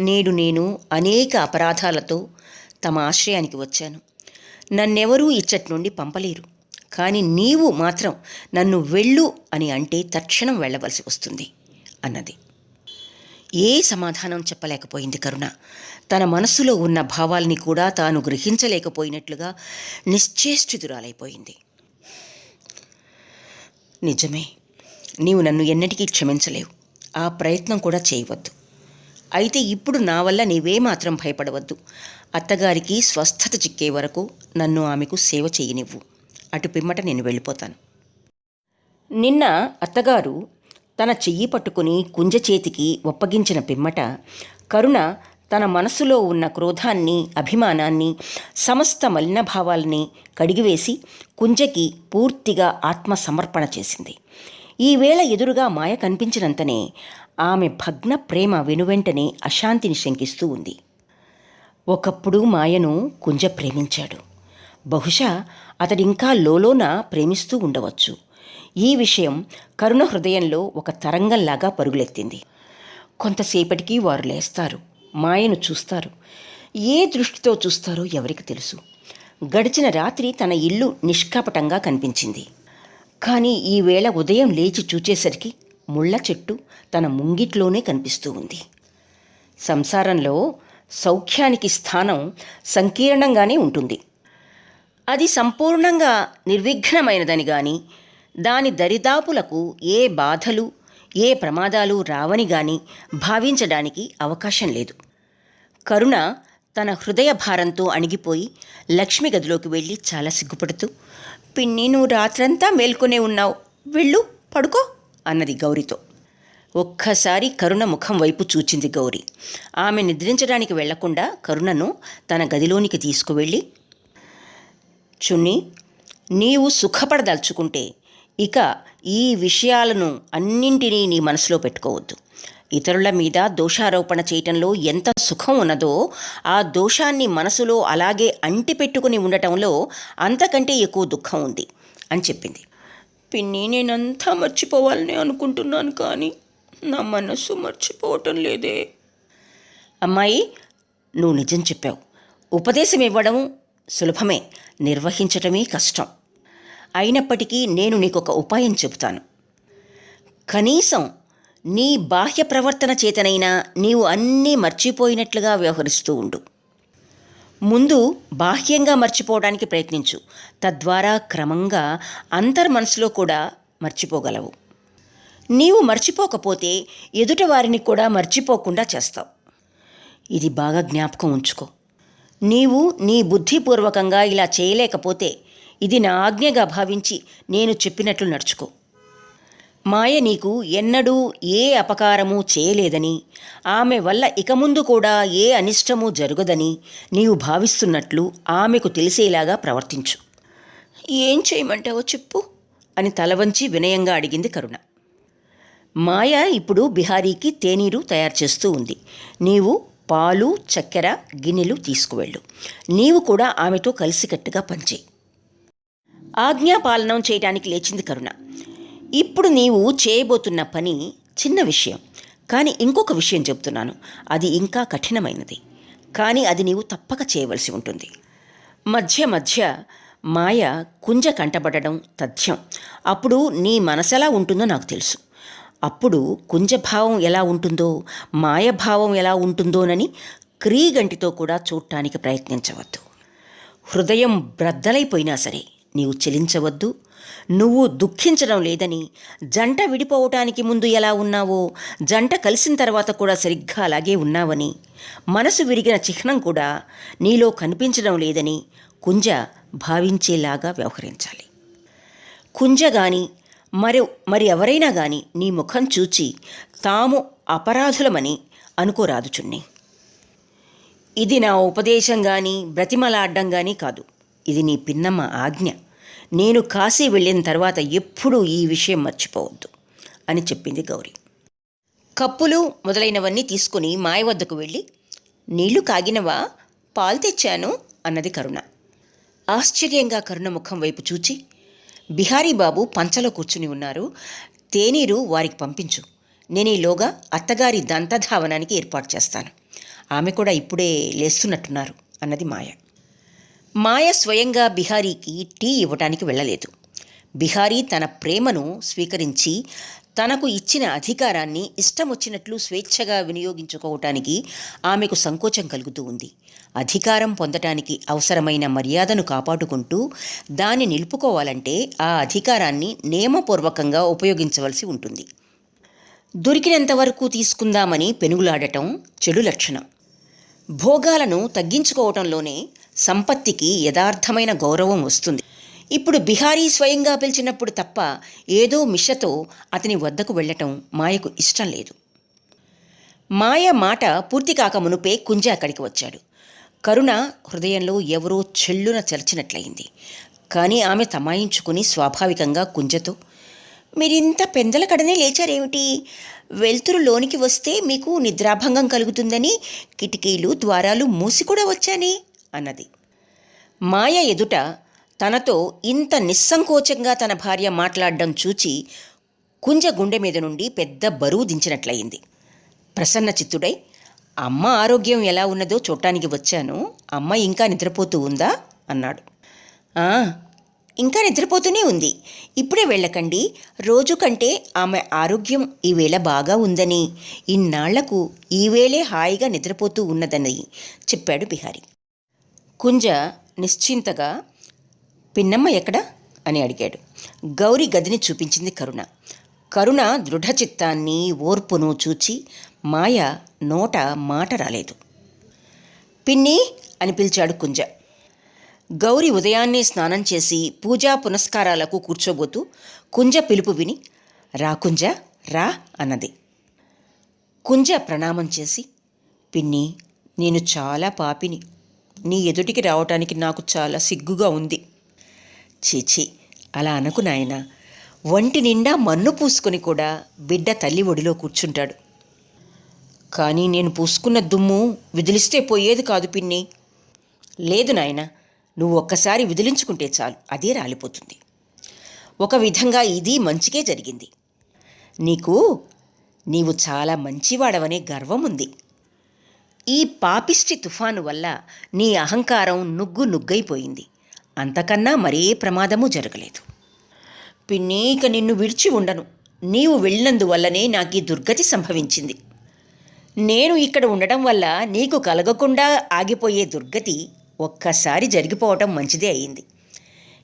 నేడు నేను అనేక అపరాధాలతో తమ ఆశ్రయానికి వచ్చాను. నన్నెవరూ ఇచ్చటి నుండి పంపలేరు. కానీ నీవు మాత్రం నన్ను వెళ్ళు అని అంటే తక్షణం వెళ్ళవలసి వస్తుంది అన్నది. ఏ సమాధానం చెప్పలేకపోయింది కరుణ. తన మనస్సులో ఉన్న భావాల్ని కూడా తాను గ్రహించలేకపోయినట్లుగా నిశ్చేష్టితురాలైపోయింది. నిజమే, నీవు నన్ను ఎన్నటికీ క్షమించలేవు, ఆ ప్రయత్నం కూడా చేయవద్దు. అయితే ఇప్పుడు నా వల్ల నీవేమాత్రం భయపడవద్దు. అత్తగారికి స్వస్థత చిక్కే వరకు నన్ను ఆమెకు సేవ చేయనివ్వు. అటు పిమ్మట నేను వెళ్ళిపోతాను. నిన్న అత్తగారు తన చెయ్యి పట్టుకుని కుంజ చేతికి ఒప్పగించిన పిమ్మట కరుణ తన మనసులో ఉన్న క్రోధాన్ని, అభిమానాన్ని, సమస్త మలినభావాల్ని కడిగివేసి కుంజకి పూర్తిగా ఆత్మసమర్పణ చేసింది. ఈవేళ ఎదురుగా మాయ కనిపించినంతనే ఆమె భగ్న ప్రేమ వెనువెంటనే అశాంతిని శంకిస్తూ ఉంది. ఒకప్పుడు మాయను కుంజ ప్రేమించాడు. బహుశా అతడింకా లోలోన ప్రేమిస్తూ ఉండవచ్చు. ఈ విషయం కరుణ హృదయంలో ఒక తరంగంలాగా పరుగులెత్తింది. కొంతసేపటికి వారు లేస్తారు, మాయను చూస్తారు. ఏ దృష్టితో చూస్తారో ఎవరికి తెలుసు. గడిచిన రాత్రి తన ఇల్లు నిష్కపటంగా కనిపించింది. కానీ ఈవేళ ఉదయం లేచి చూచేసరికి ముళ్ళ చెట్టు తన ముంగిట్లోనే కనిపిస్తూ ఉంది. సంసారంలో సౌఖ్యానికి స్థానం సంకీర్ణంగానే ఉంటుంది. అది సంపూర్ణంగా నిర్విఘ్నమైనదని గాని, దాని దరిదాపులకు ఏ బాధలు, ఏ ప్రమాదాలు రావని గాని భావించడానికి అవకాశం లేదు. కరుణ తన హృదయ భారంతో అణిగిపోయి లక్ష్మి గదిలోకి వెళ్ళి చాలా సిగ్గుపడుతూ, పిన్ని, నువ్వు రాత్రంతా మేల్కొనే ఉన్నావు, వెళ్ళు పడుకో అన్నది గౌరితో. ఒక్కసారి కరుణ ముఖం వైపు చూచింది గౌరి. ఆమె నిద్రించడానికి వెళ్లకుండా కరుణను తన గదిలోనికి తీసుకువెళ్ళి, చున్ని, నీవు సుఖపడదలుచుకుంటే ఇక ఈ విషయాలను అన్నింటినీ నీ మనసులో పెట్టుకోవద్దు. ఇతరుల మీద దోషారోపణ చేయటంలో ఎంత సుఖం ఉన్నదో ఆ దోషాన్ని మనసులో అలాగే అంటిపెట్టుకుని ఉండటంలో అంతకంటే ఎక్కువ దుఃఖం ఉంది అని చెప్పింది. పిన్ని, నేనంతా మర్చిపోవాలని అనుకుంటున్నాను, కానీ నా మనస్సు మర్చిపోవటం లేదే. అమ్మాయి, నువ్వు నిజం చెప్పావు. ఉపదేశం ఇవ్వడం సులభమే, నిర్వహించటమే కష్టం. అయినప్పటికీ నేను నీకొక ఉపాయం చెబుతాను. కనీసం నీ బాహ్య ప్రవర్తన చేతనైనా నీవు అన్నీ మర్చిపోయినట్లుగా వ్యవహరిస్తూ ఉండు. ముందు బాహ్యంగా మర్చిపోవడానికి ప్రయత్నించు. తద్వారా క్రమంగా అంతర్మనసులో కూడా మర్చిపోగలవు. నీవు మర్చిపోకపోతే ఎదుట వారిని కూడా మర్చిపోకుండా చేస్తావు. ఇది బాగా జ్ఞాపకం ఉంచుకో. నీవు నీ బుద్ధిపూర్వకంగా ఇలా చేయలేకపోతే ఇది నా ఆజ్ఞగా భావించి నేను చెప్పినట్లు నడుచుకో. మాయ నీకు ఎన్నడూ ఏ అపకారము చేయలేదని, ఆమె వల్ల ఇక ముందు కూడా ఏ అనిష్టము జరగదని నీవు భావిస్తున్నట్లు ఆమెకు తెలిసేలాగా ప్రవర్తించు. ఏం చేయమంటావో చెప్పు అని తలవంచి వినయంగా అడిగింది కరుణ. మాయ ఇప్పుడు బిహారీకి తేనీరు తయారు చేస్తూ ఉంది. నీవు పాలు, చక్కెర గిన్నెలు తీసుకువెళ్ళు. నీవు కూడా ఆమెతో కలిసికట్టుగా పనిచేయి. ఆజ్ఞాపాలనం చేయడానికి లేచింది కరుణ. ఇప్పుడు నీవు చేయబోతున్న పని చిన్న విషయం, కానీ ఇంకొక విషయం చెబుతున్నాను. అది ఇంకా కఠినమైనది, కానీ అది నీవు తప్పక చేయవలసి ఉంటుంది. మధ్య మధ్య మాయ కుంజ కంటబడడం తథ్యం. అప్పుడు నీ మనసెలా ఉంటుందో నాకు తెలుసు. అప్పుడు కుంజభావం ఎలా ఉంటుందో, మాయభావం ఎలా ఉంటుందోనని క్రీగంటితో కూడా చూడటానికి ప్రయత్నించవద్దు. హృదయం బ్రద్దలైపోయినా సరే నీవు చెలించవద్దు. నువ్వు దుఃఖించడం లేదని, జంట విడిపోవటానికి ముందు ఎలా ఉన్నావో జంట కలిసిన తర్వాత కూడా సరిగ్గా అలాగే ఉన్నావని, మనసు విరిగిన చిహ్నం కూడా నీలో కనిపించడం లేదని కుంజ భావించేలాగా వ్యవహరించాలి. కుంజ గాని మరి ఎవరైనా గాని నీ ముఖం చూచి తాము అపరాధులమని అనుకోరాదు చున్ని. ఇది నా ఉపదేశం కానీ బ్రతిమలాడ్డం కానీ కాదు. ఇది నీ పిన్నమ్మ ఆజ్ఞ. నేను కాశీ వెళ్ళిన తర్వాత ఎప్పుడూ ఈ విషయం మర్చిపోవద్దు అని చెప్పింది గౌరీ. కప్పులు మొదలైనవన్నీ తీసుకుని మాయ వద్దకు వెళ్ళి, నీళ్లు కాగినవా, పాలు తెచ్చాను అన్నది కరుణ. ఆశ్చర్యంగా కరుణ ముఖం వైపు చూచి, బిహారీ బాబు పంచలో కూర్చుని ఉన్నారు, తేనీరు వారికి పంపించు. నేనీలోగా అత్తగారి దంతధావనానికి ఏర్పాటు చేస్తాను. ఆమె కూడా ఇప్పుడే లేస్తున్నట్టున్నారు అన్నది మాయ. మాయ స్వయంగా బిహారీకి టీ ఇవ్వటానికి వెళ్ళలేదు. బిహారీ తన ప్రేమను స్వీకరించి తనకు ఇచ్చిన అధికారాన్ని ఇష్టం వచ్చినట్లు స్వేచ్ఛగా వినియోగించుకోవటానికి ఆమెకు సంకోచం కలుగుతూ ఉంది. అధికారం పొందటానికి అవసరమైన మర్యాదను కాపాడుకుంటూ దాన్ని నిలుపుకోవాలంటే ఆ అధికారాన్ని నియమపూర్వకంగా ఉపయోగించవలసి ఉంటుంది. దొరికినంతవరకు తీసుకుందామని పెనుగులాడటం చెడు లక్షణం. భోగాలను తగ్గించుకోవటంలోనే సంపత్తికి యథార్థమైన గౌరవం వస్తుంది. ఇప్పుడు బిహారీ స్వయంగా పిలిచినప్పుడు తప్ప ఏదో మిషతో అతని వద్దకు వెళ్ళటం మాయకు ఇష్టం లేదు. మాయ మాట పూర్తి కాక మునుపే కుంజ అక్కడికి వచ్చాడు. కరుణ హృదయంలో ఎవరో చెల్లున చలిచినట్లయింది. కానీ ఆమె తమాయించుకుని స్వాభావికంగా కుంజతో, మీరింత పెందల కడనే లేచారేమిటి? వెలుతురు లోనికి వస్తే మీకు నిద్రాభంగం కలుగుతుందని కిటికీలు ద్వారాలు మూసి కూడా వచ్చానే అన్నది. మాయ ఎదుట తనతో ఇంత నిస్సంకోచంగా తన భార్య మాట్లాడడం చూచి కుంజ గుండె మీద నుండి పెద్ద బరువు దించినట్లయింది. ప్రసన్న చిత్తుడై, అమ్మ ఆరోగ్యం ఎలా ఉన్నదో చూడటానికి వచ్చాను. అమ్మ ఇంకా నిద్రపోతూ ఉందా అన్నాడు. ఇంకా నిద్రపోతూనే ఉంది. ఇప్పుడే వెళ్ళకండి. రోజు కంటే ఆమె ఆరోగ్యం ఈవేళ బాగా ఉందని, ఇన్నాళ్లకు ఈవేళే హాయిగా నిద్రపోతూ ఉన్నదని చెప్పాడు బిహారీ. కుంజ నిశ్చింతగా, పిన్నమ్మ ఎక్కడా అని అడిగాడు. గౌరీ గదిని చూపించింది కరుణ. కరుణ దృఢచిత్తాన్ని ఓర్పును చూచి మాయ నోట మాట రాలేదు. పిన్ని అని పిలిచాడు కుంజ. గౌరీ ఉదయాన్నే స్నానం చేసి పూజా పునస్కారాలకు కూర్చోబోతూ కుంజ పిలుపు విని, రా కుంజ రా అన్నది. కుంజ ప్రణామం చేసి, పిన్ని, నేను చాలా పాపిని. నీ ఎదుటికి రావటానికి నాకు చాలా సిగ్గుగా ఉంది. చీచి, అలా అనకు నాయనా. ఒంటి నిండా మన్ను పూసుకొని కూడా బిడ్డ తల్లి ఒడిలో కూర్చుంటాడు. కానీ నేను పూసుకున్న దుమ్ము విదిలిస్తే పోయేది కాదు పిన్ని. లేదు నాయనా, నువ్వు ఒక్కసారి విదిలించుకుంటే చాలు, అదే రాలిపోతుంది. ఒక విధంగా ఇది మంచికే జరిగింది. నీవు చాలా మంచివాడవనే గర్వం ఉంది. ఈ పాపిష్టి తుఫాను వల్ల నీ అహంకారం నుగ్గైపోయింది. అంతకన్నా మరే ప్రమాదమూ జరగలేదు. పిన్ని, ఇక నిన్ను విడిచి ఉండను. నీవు వెళ్ళినందువల్లనే నాకు ఈ దుర్గతి సంభవించింది. నేను ఇక్కడ ఉండటం వల్ల నీకు కలగకుండా ఆగిపోయే దుర్గతి ఒక్కసారి జరిగిపోవటం మంచిదే అయింది.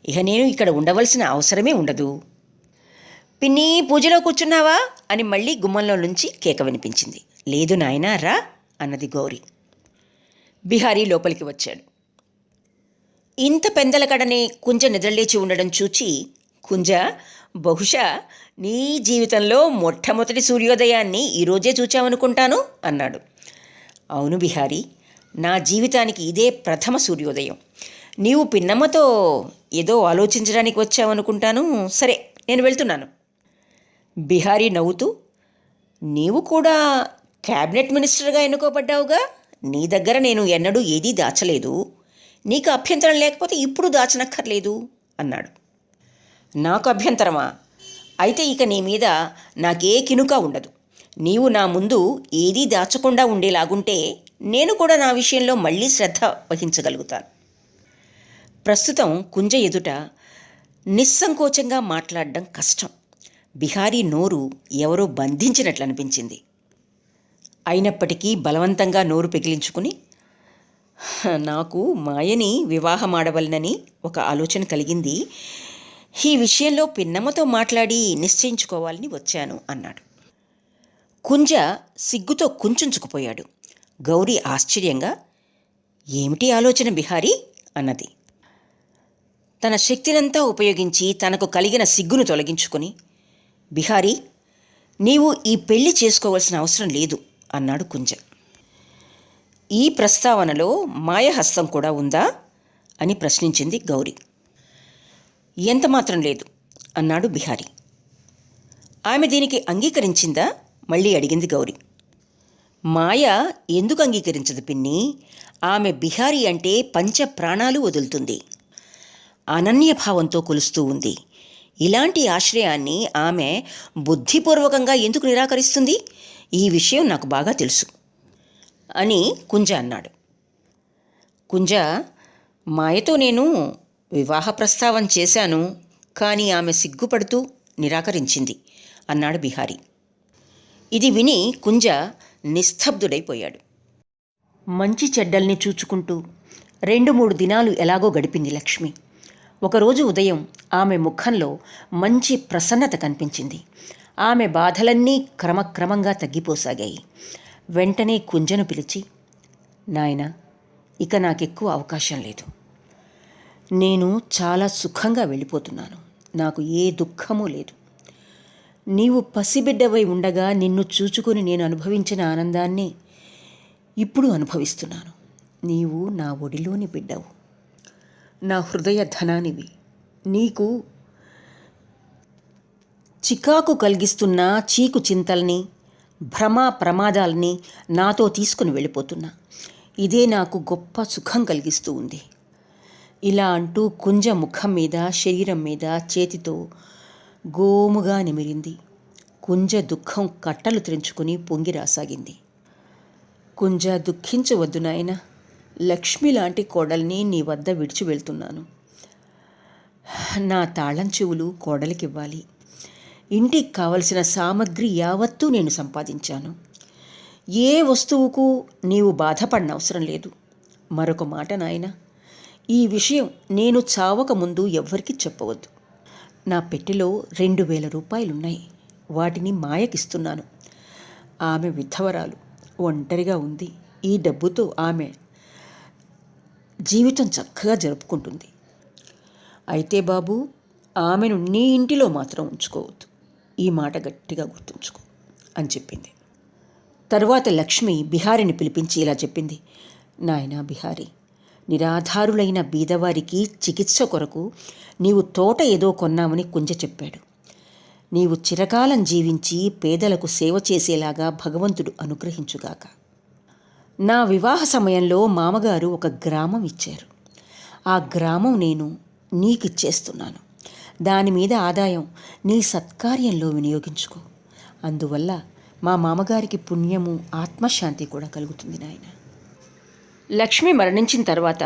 ఇక నేను ఇక్కడ ఉండవలసిన అవసరమే ఉండదు. పిన్ని, పూజలో కూర్చున్నావా అని మళ్ళీ గుమ్మంలో నుంచి కేక వినిపించింది. లేదు నాయనా, రా అన్నది గౌరీ. బిహారీ లోపలికి వచ్చాడు. ఇంత పెందలకడనే కుంజ నిద్రలేచి ఉండడం చూచి, కుంజ, బహుశా నీ జీవితంలో మొట్టమొదటి సూర్యోదయాన్ని ఈరోజే చూచావనుకుంటాను అన్నాడు. అవును బిహారీ, నా జీవితానికి ఇదే ప్రథమ సూర్యోదయం. నీవు పిన్నమ్మతో ఏదో ఆలోచించడానికి వచ్చావనుకుంటాను. సరే, నేను వెళ్తున్నాను. బిహారీ నవ్వుతూ, నీవు కూడా క్యాబినెట్ మినిస్టర్గా ఎన్నుకోబడ్డావుగా, నీ దగ్గర నేను ఎన్నడూ ఏదీ దాచలేదు. నీకు అభ్యంతరం లేకపోతే ఇప్పుడు దాచనక్కర్లేదు అన్నాడు. నాకు అభ్యంతరమా? అయితే ఇక నీ మీద నాకే కినుక ఉండదు. నీవు నా ముందు ఏదీ దాచకుండా ఉండేలాగుంటే నేను కూడా నా విషయంలో మళ్ళీ శ్రద్ధ వహించగలుగుతాను. ప్రస్తుతం కుంజ ఎదుట నిస్సంకోచంగా మాట్లాడడం కష్టం. బిహారీ నోరు ఎవరో బంధించినట్లు అనిపించింది. అయినప్పటికీ బలవంతంగా నోరు పెగిలించుకుని, నాకు మాయని వివాహమాడవలనని ఒక ఆలోచన కలిగింది. ఈ విషయంలో పిన్నమ్మతో మాట్లాడి నిశ్చయించుకోవాలని వచ్చాను అన్నాడు. కుంజ సిగ్గుతో కుంచుకుపోయాడు. గౌరీ ఆశ్చర్యంగా, ఏమిటి ఆలోచన బిహారీ అన్నది. తన శక్తినంతా ఉపయోగించి తనకు కలిగిన సిగ్గును తొలగించుకొని, బిహారీ, నీవు ఈ పెళ్లి చేసుకోవాల్సిన అవసరం లేదు అన్నాడు కుంజ. ఈ ప్రస్తావనలో మాయహస్తం కూడా ఉందా అని ప్రశ్నించింది గౌరీ. ఎంతమాత్రం లేదు అన్నాడు బిహారీ. ఆమె దీనికి అంగీకరించిందా మళ్ళీ అడిగింది గౌరీ. మాయ ఎందుకు అంగీకరించదు పిన్ని? ఆమె బిహారీ అంటే పంచ ప్రాణాలు వదులుతుంది. అనన్యభావంతో కొలుస్తూ ఉంది. ఇలాంటి ఆశ్రయాన్ని ఆమె బుద్ధిపూర్వకంగా ఎందుకు నిరాకరిస్తుంది? ఈ విషయం నాకు బాగా తెలుసు అని కుంజ అన్నాడు. కుంజ, మాయతో నేను వివాహ ప్రస్తావన చేశాను, కానీ ఆమె సిగ్గుపడుతూ నిరాకరించింది అన్నాడు బిహారీ. ఇది విని కుంజ నిస్తబ్దుడైపోయాడు. మంచి చెడ్డల్ని చూచుకుంటూ 2-3 దినాలు ఎలాగో గడిపింది లక్ష్మి. ఒకరోజు ఉదయం ఆమె ముఖంలో మంచి ప్రసన్నత కనిపించింది. ఆమె బాధలన్నీ క్రమక్రమంగా తగ్గిపోసాగాయి. వెంటనే కుంజను పిలిచి, నాయనా, ఇక నాకెక్కువ అవకాశం లేదు. నేను చాలా సుఖంగా వెళ్ళిపోతున్నాను. నాకు ఏ దుఃఖమూ లేదు. నీవు పసిబిడ్డవై ఉండగా నిన్ను చూచుకొని నేను అనుభవించిన ఆనందాన్ని ఇప్పుడు అనుభవిస్తున్నాను. నీవు నా ఒడిలోని బిడ్డవు, నా హృదయ ధనానివి. నీకు చికాకు కలిగిస్తున్న చీకు చింతల్ని, భ్రమ ప్రమాదాల్ని నాతో తీసుకుని వెళ్ళిపోతున్నా. ఇదే నాకు గొప్ప సుఖం కలిగిస్తూ ఉంది. ఇలా అంటూ కుంజ ముఖం మీద, శరీరం మీద చేతితో గోముగా నిమిరింది. కుంజ దుఃఖం కట్టలు తెంచుకుని పొంగి రాసాగింది. కుంజ, దుఃఖించవద్దు నాయన. లక్ష్మి లాంటి కోడల్ని నీ వద్ద విడిచి వెళ్తున్నాను. నా తాళం చెవులు కోడలికివ్వాలి. ఇంటికి కావలసిన సామగ్రి యావత్తూ నేను సంపాదించాను. ఏ వస్తువుకు నీవు బాధపడిన అవసరం లేదు. మరొక మాట నాయన, ఈ విషయం నేను చావక ముందు ఎవ్వరికీ చెప్పవద్దు. నా పెట్టెలో 2000 రూపాయలున్నాయి. వాటిని మాయకిస్తున్నాను. ఆమె విధవరాలు, ఒంటరిగా ఉంది. ఈ డబ్బుతో ఆమె జీవితం చక్కగా జరుపుకుంటుంది. అయితే బాబు, ఆమెను నీ ఇంటిలో మాత్రం ఉంచుకోవద్దు. ఈ మాట గట్టిగా గుర్తుంచుకో అని చెప్పింది. తరువాత లక్ష్మి బిహారీని పిలిపించి ఇలా చెప్పింది. నాయనా బిహారీ, నిరాధారులైన బీదవారికి చికిత్స కొరకు నీవు తోట ఏదో కొన్నామని కుంజ చెప్పాడు. నీవు చిరకాలం జీవించి పేదలకు సేవ చేసేలాగా భగవంతుడు అనుగ్రహించుగాక. నా వివాహ సమయంలో మామగారు ఒక గ్రామం ఇచ్చారు. ఆ గ్రామం నేను నీకిచ్చేస్తున్నాను. దాని మీద ఆదాయం నీ సత్కార్యంలో వినియోగించుకో. అందువల్ల మా మామగారికి పుణ్యము, ఆత్మశాంతి కూడా కలుగుతుంది నాయన. లక్ష్మి మరణించిన తర్వాత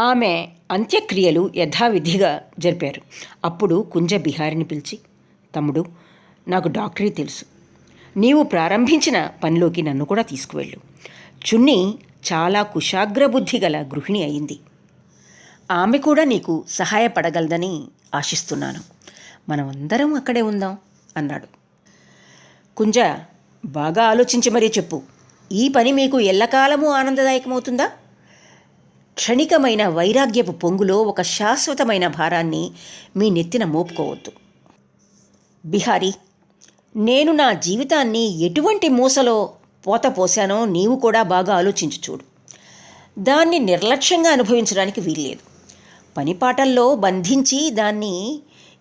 ఆమె అంత్యక్రియలు యథావిధిగా జరిపారు. అప్పుడు కుంజ బిహారీని పిలిచి, తమ్ముడు, నాకు డాక్టరీ తెలుసు. నీవు ప్రారంభించిన పనిలోకి నన్ను కూడా తీసుకువెళ్ళు. చున్ని చాలా కుశాగ్రబుద్ధి గల గృహిణి అయింది. ఆమె కూడా నీకు సహాయపడగలదని ఆశిస్తున్నాను. మనమందరం అక్కడే ఉందాం అన్నాడు. కుంజ, బాగా ఆలోచించి మరీ చెప్పు. ఈ పని మీకు ఎల్లకాలమూ ఆనందదాయకమవుతుందా క్షణికమైన వైరాగ్యపు పొంగులో ఒక శాశ్వతమైన భారాన్ని మీ నెత్తిన మోపుకోవద్దు. బిహారీ, నేను నా జీవితాన్ని ఎటువంటి మూసలో పోత పోశానో నీవు కూడా బాగా ఆలోచించి చూడు. దాన్ని నిర్లక్ష్యంగా అనుభవించడానికి వీల్లేదు. పనిపాటల్లో బంధించి దాన్ని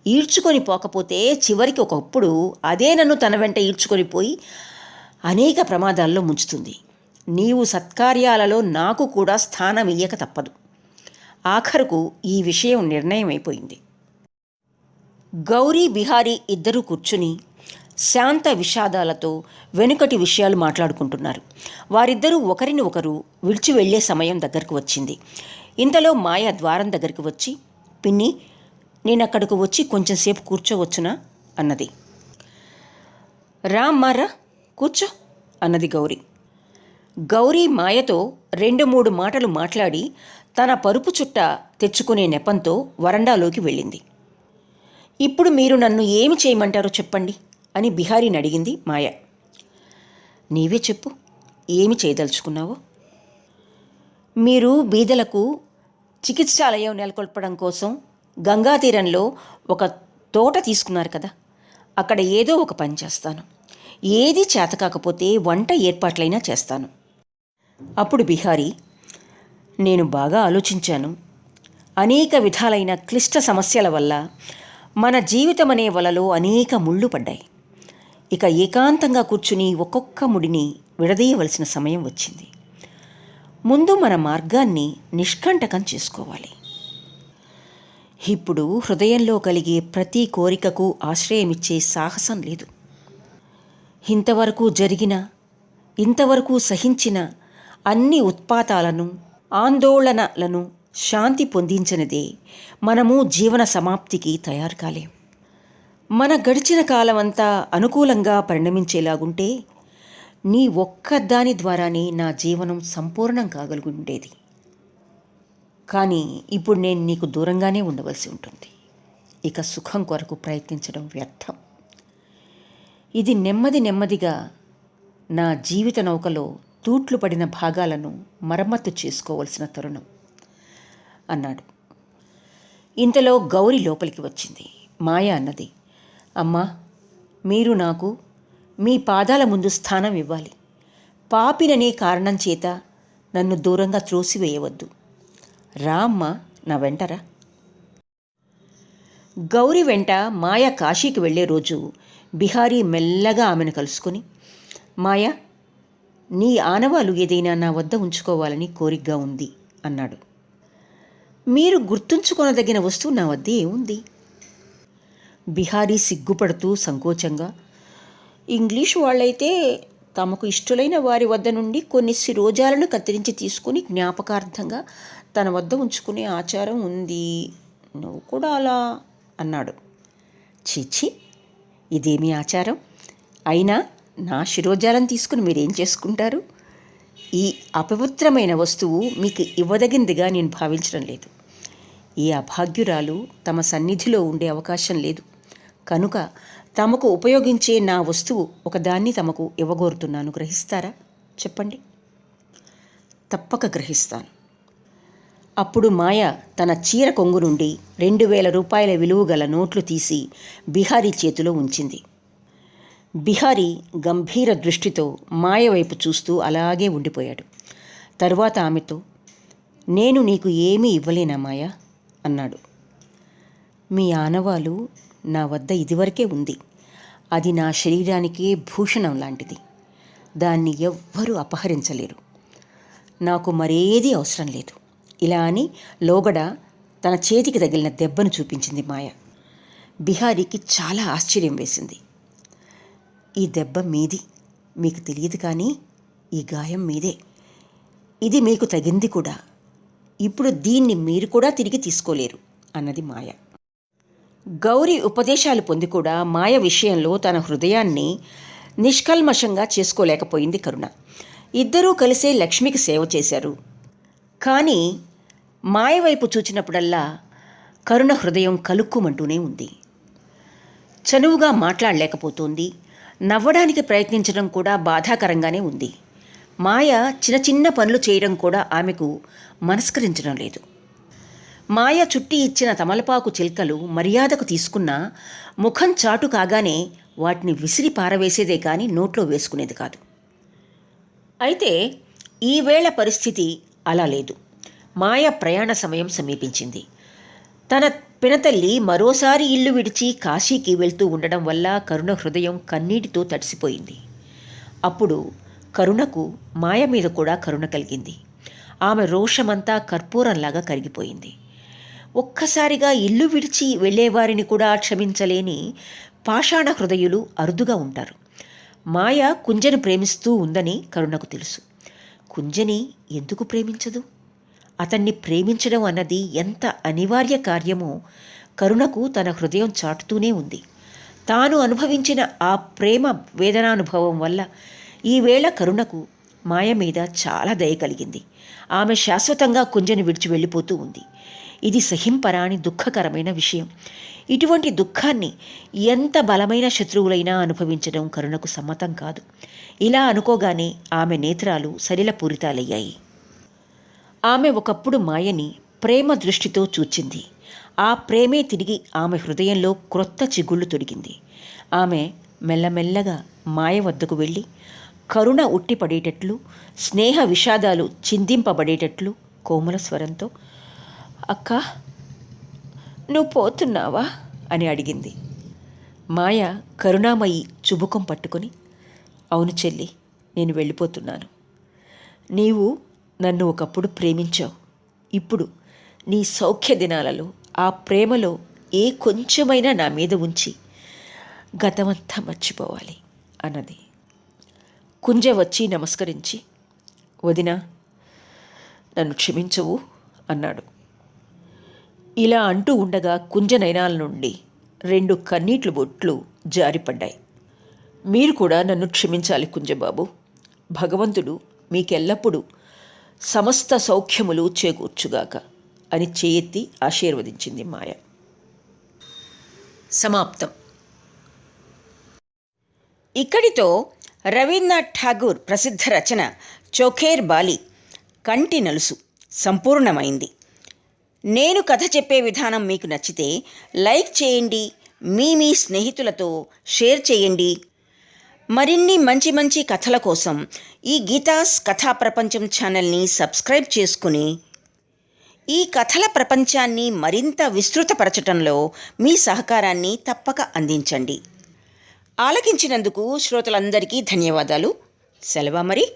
ఈడ్చుకొని పోకపోతే చివరికి ఒకప్పుడు అదే నన్ను తన వెంట ఈడ్చుకొని పోయి అనేక ప్రమాదాల్లో ముంచుతుంది. నీవు సత్కార్యాలలో నాకు కూడా స్థానం ఇయ్యక తప్పదు. ఆఖరుకు ఈ విషయం నిర్ణయం అయిపోయింది. గౌరీ, బిహారీ ఇద్దరూ కూర్చుని శాంత విషాదాలతో వెనుకటి విషయాలు మాట్లాడుకుంటున్నారు. వారిద్దరూ ఒకరిని ఒకరు విడిచి వెళ్లే సమయం దగ్గరకు వచ్చింది. ఇంతలో మాయ ద్వారం దగ్గరికి వచ్చి, పిన్ని, నేనక్కడకు వచ్చి కొంచెంసేపు కూర్చోవచ్చునా అన్నది. రామ్మారా, కూర్చో అన్నది గౌరీ. గౌరీ మాయతో 2-3 మాటలు మాట్లాడి తన పరుపు చుట్ట తెచ్చుకునే నెపంతో వరండాలోకి వెళ్ళింది. ఇప్పుడు మీరు నన్ను ఏమి చేయమంటారో చెప్పండి అని బిహారీని అడిగింది మాయ. నీవే చెప్పు, ఏమి చేయదలుచుకున్నావో. మీరు బీదలకు చికిత్సాలయం నెలకొల్పడం కోసం గంగా తీరంలో ఒక తోట తీసుకున్నారు కదా, అక్కడ ఏదో ఒక పని చేస్తాను. ఏది చేతకాకపోతే వంట ఏర్పాట్లైనా చేస్తాను. అప్పుడు బిహారీ, నేను బాగా ఆలోచించాను. అనేక విధాలైన క్లిష్ట సమస్యల వల్ల మన జీవితం అనే వలలో అనేక ముళ్ళు పడ్డాయి. ఇక ఏకాంతంగా కూర్చుని ఒక్కొక్క ముడిని విడదీయవలసిన సమయం వచ్చింది. ముందు మన మార్గాన్ని నిష్కంటకం చేసుకోవాలి. ఇప్పుడు హృదయంలో కలిగే ప్రతి కోరికకు ఆశ్రయమిచ్చే సాహసం లేదు. ఇంతవరకు జరిగిన, ఇంతవరకు సహించిన అన్ని ఉత్పాతాలను, ఆందోళనలను శాంతి పొందించినదే మనము జీవన సమాప్తికి తయారు కాలేం. మన గడిచిన కాలమంతా అనుకూలంగా పరిణమించేలాగుంటే నీ ఒక్కదాని ద్వారానే నా జీవనం సంపూర్ణం కాగలుగుండేది. కానీ ఇప్పుడు నేను నీకు దూరంగానే ఉండవలసి ఉంటుంది. ఇక సుఖం కొరకు ప్రయత్నించడం వ్యర్థం. ఇది నెమ్మదిగా నా జీవిత నౌకలో తూట్లు పడిన భాగాలను మరమ్మత్తు చేసుకోవలసిన తరుణం అన్నాడు. ఇంతలో గౌరి లోపలికి వచ్చింది. మాయ అన్నది, అమ్మా, మీరు నాకు మీ పాదాల ముందు స్థానం ఇవ్వాలి. పాపిననే కారణం చేత నన్ను దూరంగా త్రోసివేయవద్దు. రా అమ్మా, నా వెంటరా. గౌరి వెంట మాయ కాశీకి వెళ్లే రోజు బిహారీ మెల్లగా ఆమెను కలుసుకొని, మాయ, నీ ఆనవాలు ఏదైనా నా వద్ద ఉంచుకోవాలని కోరికగా ఉంది అన్నాడు. మీరు గుర్తుంచుకొనదగిన వస్తువు నా వద్ద ఏముంది? బిహారీ సిగ్గుపడుతూ సంకోచంగా, ఇంగ్లీషు వాళ్ళైతే తమకు ఇష్టలైన వారి వద్ద నుండి కొన్ని శిరోజాలను కత్తిరించి తీసుకుని జ్ఞాపకార్థంగా తన వద్ద ఉంచుకునే ఆచారం ఉంది. నువ్వు కూడా అలా అన్నాడు. చీచి, ఇదేమీ ఆచారం? అయినా నా శిరోజాలను తీసుకుని మీరేం చేసుకుంటారు? ఈ అపవిత్రమైన వస్తువు మీకు ఇవ్వదగిందిగా నేను భావించడం లేదు. ఈ అభాగ్యురాలు తమ సన్నిధిలో ఉండే అవకాశం లేదు కనుక తమకు ఉపయోగించే నా వస్తువు ఒకదాన్ని తమకు ఇవ్వగోరుతున్నాను. గ్రహిస్తారా? చెప్పండి. తప్పక గ్రహిస్తాను. అప్పుడు మాయ తన చీర కొంగు నుండి 2000 రూపాయల విలువ గల నోట్లు తీసి బిహారీ చేతిలో ఉంచింది. బిహారీ గంభీర దృష్టితో మాయ వైపు చూస్తూ అలాగే ఉండిపోయాడు. తరువాత ఆమెతో, నేను నీకు ఏమీ ఇవ్వలేనా మాయ అన్నాడు. మీ ఆనవాలు నా వద్ద ఇదివరకే ఉంది. అది నా శరీరానికే భూషణం లాంటిది. దాన్ని ఎవ్వరూ అపహరించలేరు. నాకు మరేదీ అవసరం లేదు. ఇలా అని లోగడ తన చేతికి తగిలిన దెబ్బను చూపించింది మాయ. బిహారీకి చాలా ఆశ్చర్యం వేసింది. ఈ దెబ్బ మీది, మీకు తెలియదు కానీ ఈ గాయం మీదే. ఇది మీకు తగింది కూడా. ఇప్పుడు దీన్ని మీరు కూడా తిరిగి తీసుకోలేరు అన్నది మాయ. గౌరి ఉపదేశాలు పొంది కూడా మాయ విషయంలో తన హృదయాన్ని నిష్కల్మషంగా చేసుకోలేకపోయింది కరుణ. ఇద్దరూ కలిసే లక్ష్మికి సేవ చేశారు. కానీ మాయ వైపు చూచినప్పుడల్లా కరుణ హృదయం కలుక్కుమంటూనే ఉంది. చనువుగా మాట్లాడలేకపోతోంది. నవ్వడానికి ప్రయత్నించడం కూడా బాధాకరంగానే ఉంది. మాయ చిన్న చిన్న పనులు చేయడం కూడా ఆమెకు మనస్కరించడం లేదు. మాయ చుట్టి ఇచ్చిన తమలపాకు చిల్కలు మర్యాదకు తీసుకున్న ముఖం చాటు కాగానే వాటిని విసిరి పారవేసేదే కానీ నోట్లో వేసుకునేది కాదు. అయితే ఈవేళ పరిస్థితి అలా లేదు. మాయ ప్రయాణ సమయం సమీపించింది. తన పినతల్లి మరోసారి ఇల్లు విడిచి కాశీకి వెళ్తూ ఉండడం వల్ల కరుణ హృదయం కన్నీటితో తడిసిపోయింది. అప్పుడు కరుణకు మాయ మీద కూడా కరుణ కలిగింది. ఆమె రోషమంతా కర్పూరంలాగా కరిగిపోయింది. ఒక్కసారిగా ఇల్లు విడిచి వెళ్ళేవారిని కూడా క్షమించలేని పాషాణ హృదయులు అరుదుగా ఉంటారు. మాయ కుంజను ప్రేమిస్తూ ఉందని కరుణకు తెలుసు. కుంజని ఎందుకు ప్రేమించదు? అతన్ని ప్రేమించడం అన్నది ఎంత అనివార్య కార్యమో కరుణకు తన హృదయం చాటుతూనే ఉంది. తాను అనుభవించిన ఆ ప్రేమ వేదనానుభవం వల్ల ఈవేళ కరుణకు మాయ మీద చాలా దయ కలిగింది. ఆమె శాశ్వతంగా కుంజను విడిచి వెళ్ళిపోతూ ఉంది. ఇది సహింపరాని దుఃఖకరమైన విషయం. ఇటువంటి దుఃఖాన్ని ఎంత బలమైన శత్రువులైనా అనుభవించడం కరుణకు సమ్మతం కాదు. ఇలా అనుకోగానే ఆమె నేత్రాలు సలిలపూరితాలయ్యాయి. ఆమె ఒకప్పుడు మాయని ప్రేమ దృష్టితో చూచింది. ఆ ప్రేమే తిరిగి ఆమె హృదయంలో క్రొత్త చిగుళ్ళు తొడిగింది. ఆమె మెల్లమెల్లగా మాయ వద్దకు వెళ్ళి కరుణ ఉట్టిపడేటట్లు, స్నేహ విషాదాలు చిందింపబడేటట్లు కోమల స్వరంతో, "అక్కా, నువ్వు పోతున్నావా?" అని అడిగింది. మాయ కరుణామయి చుబుకం పట్టుకొని, "అవును చెల్లి, నేను వెళ్ళిపోతున్నాను. నీవు నన్ను ఒకప్పుడు ప్రేమించావు. ఇప్పుడు నీ సౌఖ్య దినాలలో ఆ ప్రేమలో ఏ కొంచెమైనా నా మీద ఉంచి గతమంతా మర్చిపోవాలి" అన్నది. కుంజ వచ్చి నమస్కరించి, "వదినా, నన్ను క్షమించవు" అన్నాడు. ఇలా అంటూ ఉండగా కుంజ నయనాల నుండి 2 కన్నీటి బొట్లు జారిపడ్డాయి. "మీరు కూడా నన్ను క్షమించాలి కుంజబాబు. భగవంతుడు మీకెల్లప్పుడూ సమస్త సౌఖ్యములు చేకూర్చుగాక" అని చేయెత్తి ఆశీర్వదించింది మాయ. సమాప్తం. ఇక్కడితో రవీంద్రనాథ్ ఠాగూర్ ప్రసిద్ధ రచన చోఖేర్ బాలి కంటి నలుసు సంపూర్ణమైంది. నేను కథ చెప్పే విధానం మీకు నచ్చితే లైక్ చేయండి, మీ స్నేహితులతో షేర్ చేయండి. మరిన్ని మంచి మంచి కథల కోసం ఈ గీతాస్ కథా ప్రపంచం ఛానల్ని సబ్స్క్రైబ్ చేసుకుని ఈ కథల ప్రపంచాన్ని మరింత విస్తృతపరచటంలో మీ సహకారాన్ని తప్పక అందించండి. ఆలకించినందుకు శ్రోతలందరికీ ధన్యవాదాలు. సెలవు మరి.